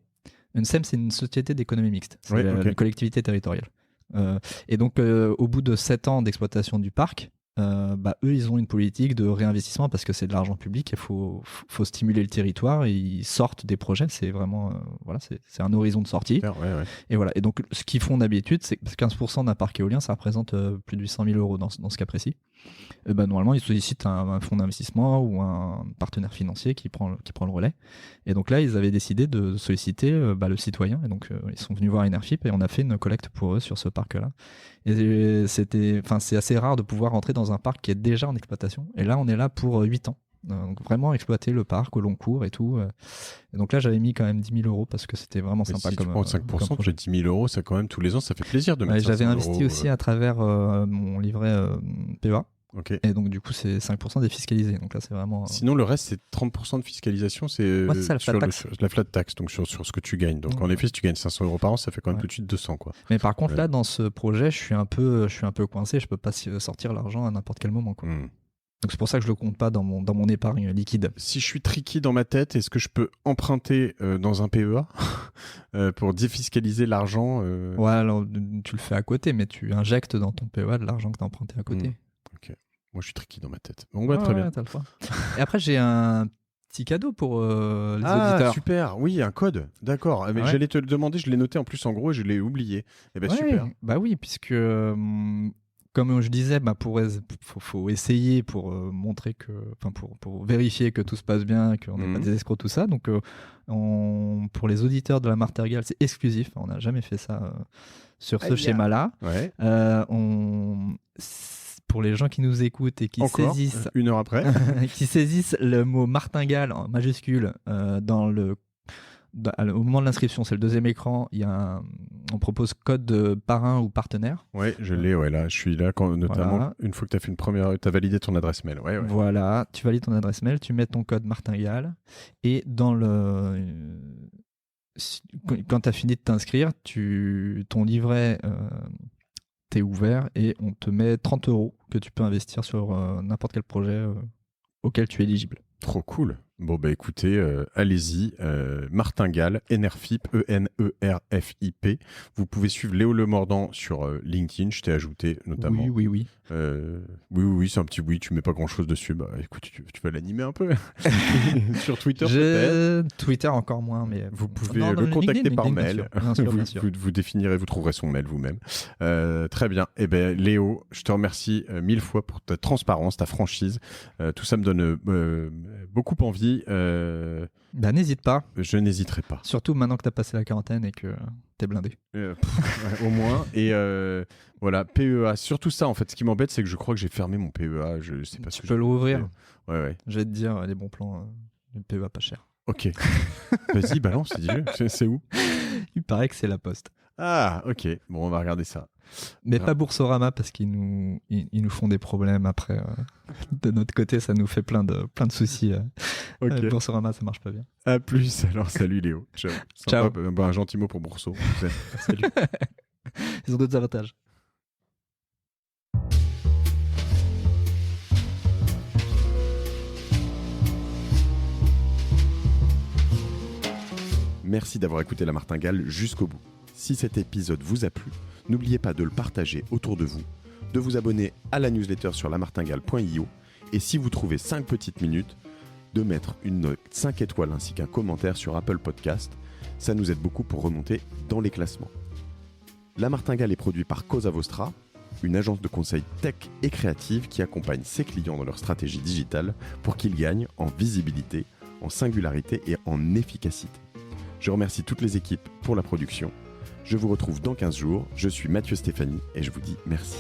Une SEM, c'est une société d'économie mixte. C'est une collectivité territoriale. Et donc, au bout de 7 ans d'exploitation du parc, eux, ils ont une politique de réinvestissement parce que c'est de l'argent public et il faut stimuler le territoire et ils sortent des projets. C'est vraiment c'est un horizon de sortie. Et voilà. Et donc, ce qu'ils font d'habitude, c'est que 15% d'un parc éolien, ça représente plus de 800 000 € dans ce cas précis. Normalement, ils sollicitent un fonds d'investissement ou un partenaire financier qui prend le relais. Et donc là, ils avaient décidé de solliciter le citoyen. Et donc, ils sont venus voir Enerfip et on a fait une collecte pour eux sur ce parc-là. Et c'est assez rare de pouvoir rentrer dans un parc qui est déjà en exploitation. Et là, on est là pour 8 ans. Donc vraiment exploiter le parc au long cours et tout. Et donc là, j'avais mis quand même 10 000 € parce que c'était vraiment sympa. Si tu prends 5%, j'ai 10 000 €, ça quand même tous les ans, ça fait plaisir de mettre 500 €. J'avais investi aussi à travers mon livret PEA. Okay. Et donc du coup c'est 5% défiscalisé, donc là c'est vraiment... Sinon le reste c'est 30% de fiscalisation, c'est ça, la flat tax, donc sur ce que tu gagnes. Donc en effet si tu gagnes 500 € par an, ça fait quand même plus de 200 quoi. Mais par contre là dans ce projet je suis un peu coincé, je peux pas sortir l'argent à n'importe quel moment quoi. Donc c'est pour ça que je le compte pas dans mon épargne liquide. Si je suis tricky dans ma tête, est-ce que je peux emprunter dans un PEA pour défiscaliser l'argent Ouais, alors tu le fais à côté, mais tu injectes dans ton PEA de l'argent que tu as emprunté à côté. Ok. Moi, je suis tricky dans ma tête. Bon, très bien. T'as le choix. Et après, j'ai un petit cadeau pour les auditeurs. Ah, super. Oui, un code. D'accord. Mais j'allais te le demander, je l'ai noté en plus en gros et je l'ai oublié. Super. Bah oui, puisque comme je disais, faut essayer pour montrer que, pour vérifier que tout se passe bien, qu'on n'est pas des escrocs, tout ça. Donc, pour les auditeurs de la Martingale, c'est exclusif. On n'a jamais fait ça sur ce schéma-là. Ouais. Pour les gens qui nous écoutent et qui saisissent une heure après qui saisissent le mot martingale en majuscule au moment de l'inscription, c'est le deuxième écran, on propose code de parrain ou partenaire. Oui, je l'ai, là, je suis là notamment une fois que tu as fait tu as validé ton adresse mail. Ouais. Voilà, tu valides ton adresse mail, tu mets ton code martingale et quand tu as fini de t'inscrire, ton livret t'es ouvert et on te met 30 € que tu peux investir sur n'importe quel projet auquel tu es éligible. Trop cool. Bon, écoutez, allez-y. Martingale, Enerfip, ENERFIP. Vous pouvez suivre Léo Lemordant sur LinkedIn. Je t'ai ajouté notamment. Oui. Oui, c'est un petit oui. Tu mets pas grand-chose dessus. Écoute, tu vas l'animer un peu. Sur Twitter, peut-être. Twitter encore moins, mais vous pouvez le contacter par mail. Bien sûr. Vous définirez, vous trouverez son mail vous-même. Très bien. Léo, je te remercie 1000 fois pour ta transparence, ta franchise. Tout ça me donne beaucoup envie. N'hésite pas. Je n'hésiterai pas. Surtout maintenant que tu as passé la quarantaine et que t'es blindé. Au moins. Et voilà, PEA. Surtout ça, en fait, ce qui m'embête, c'est que je crois que j'ai fermé mon PEA. Je sais pas. Tu peux l'ouvrir. Ouais. Je vais te dire les bons plans. Le PEA pas cher. Ok. Vas-y, balance, dis-le. C'est où? Il paraît que c'est la Poste. Ah, ok. Bon, on va regarder ça. Mais pas Boursorama parce qu'ils nous font des problèmes après. De notre côté, ça nous fait plein de soucis. Okay. Boursorama, ça marche pas bien. À plus. Alors, salut Léo. Ciao. Ciao. Un gentil mot pour Bourso. Salut. Ils ont d'autres avantages. Merci d'avoir écouté La Martingale jusqu'au bout. Si cet épisode vous a plu, n'oubliez pas de le partager autour de vous, de vous abonner à la newsletter sur lamartingale.io et si vous trouvez 5 petites minutes, de mettre une note 5 étoiles ainsi qu'un commentaire sur Apple Podcast. Ça nous aide beaucoup pour remonter dans les classements. La Martingale est produit par Cosa Vostra, une agence de conseil tech et créative qui accompagne ses clients dans leur stratégie digitale pour qu'ils gagnent en visibilité, en singularité et en efficacité. Je remercie toutes les équipes pour la production. Je vous retrouve dans 15 jours. Je suis Mathieu Stéphanie et je vous dis merci.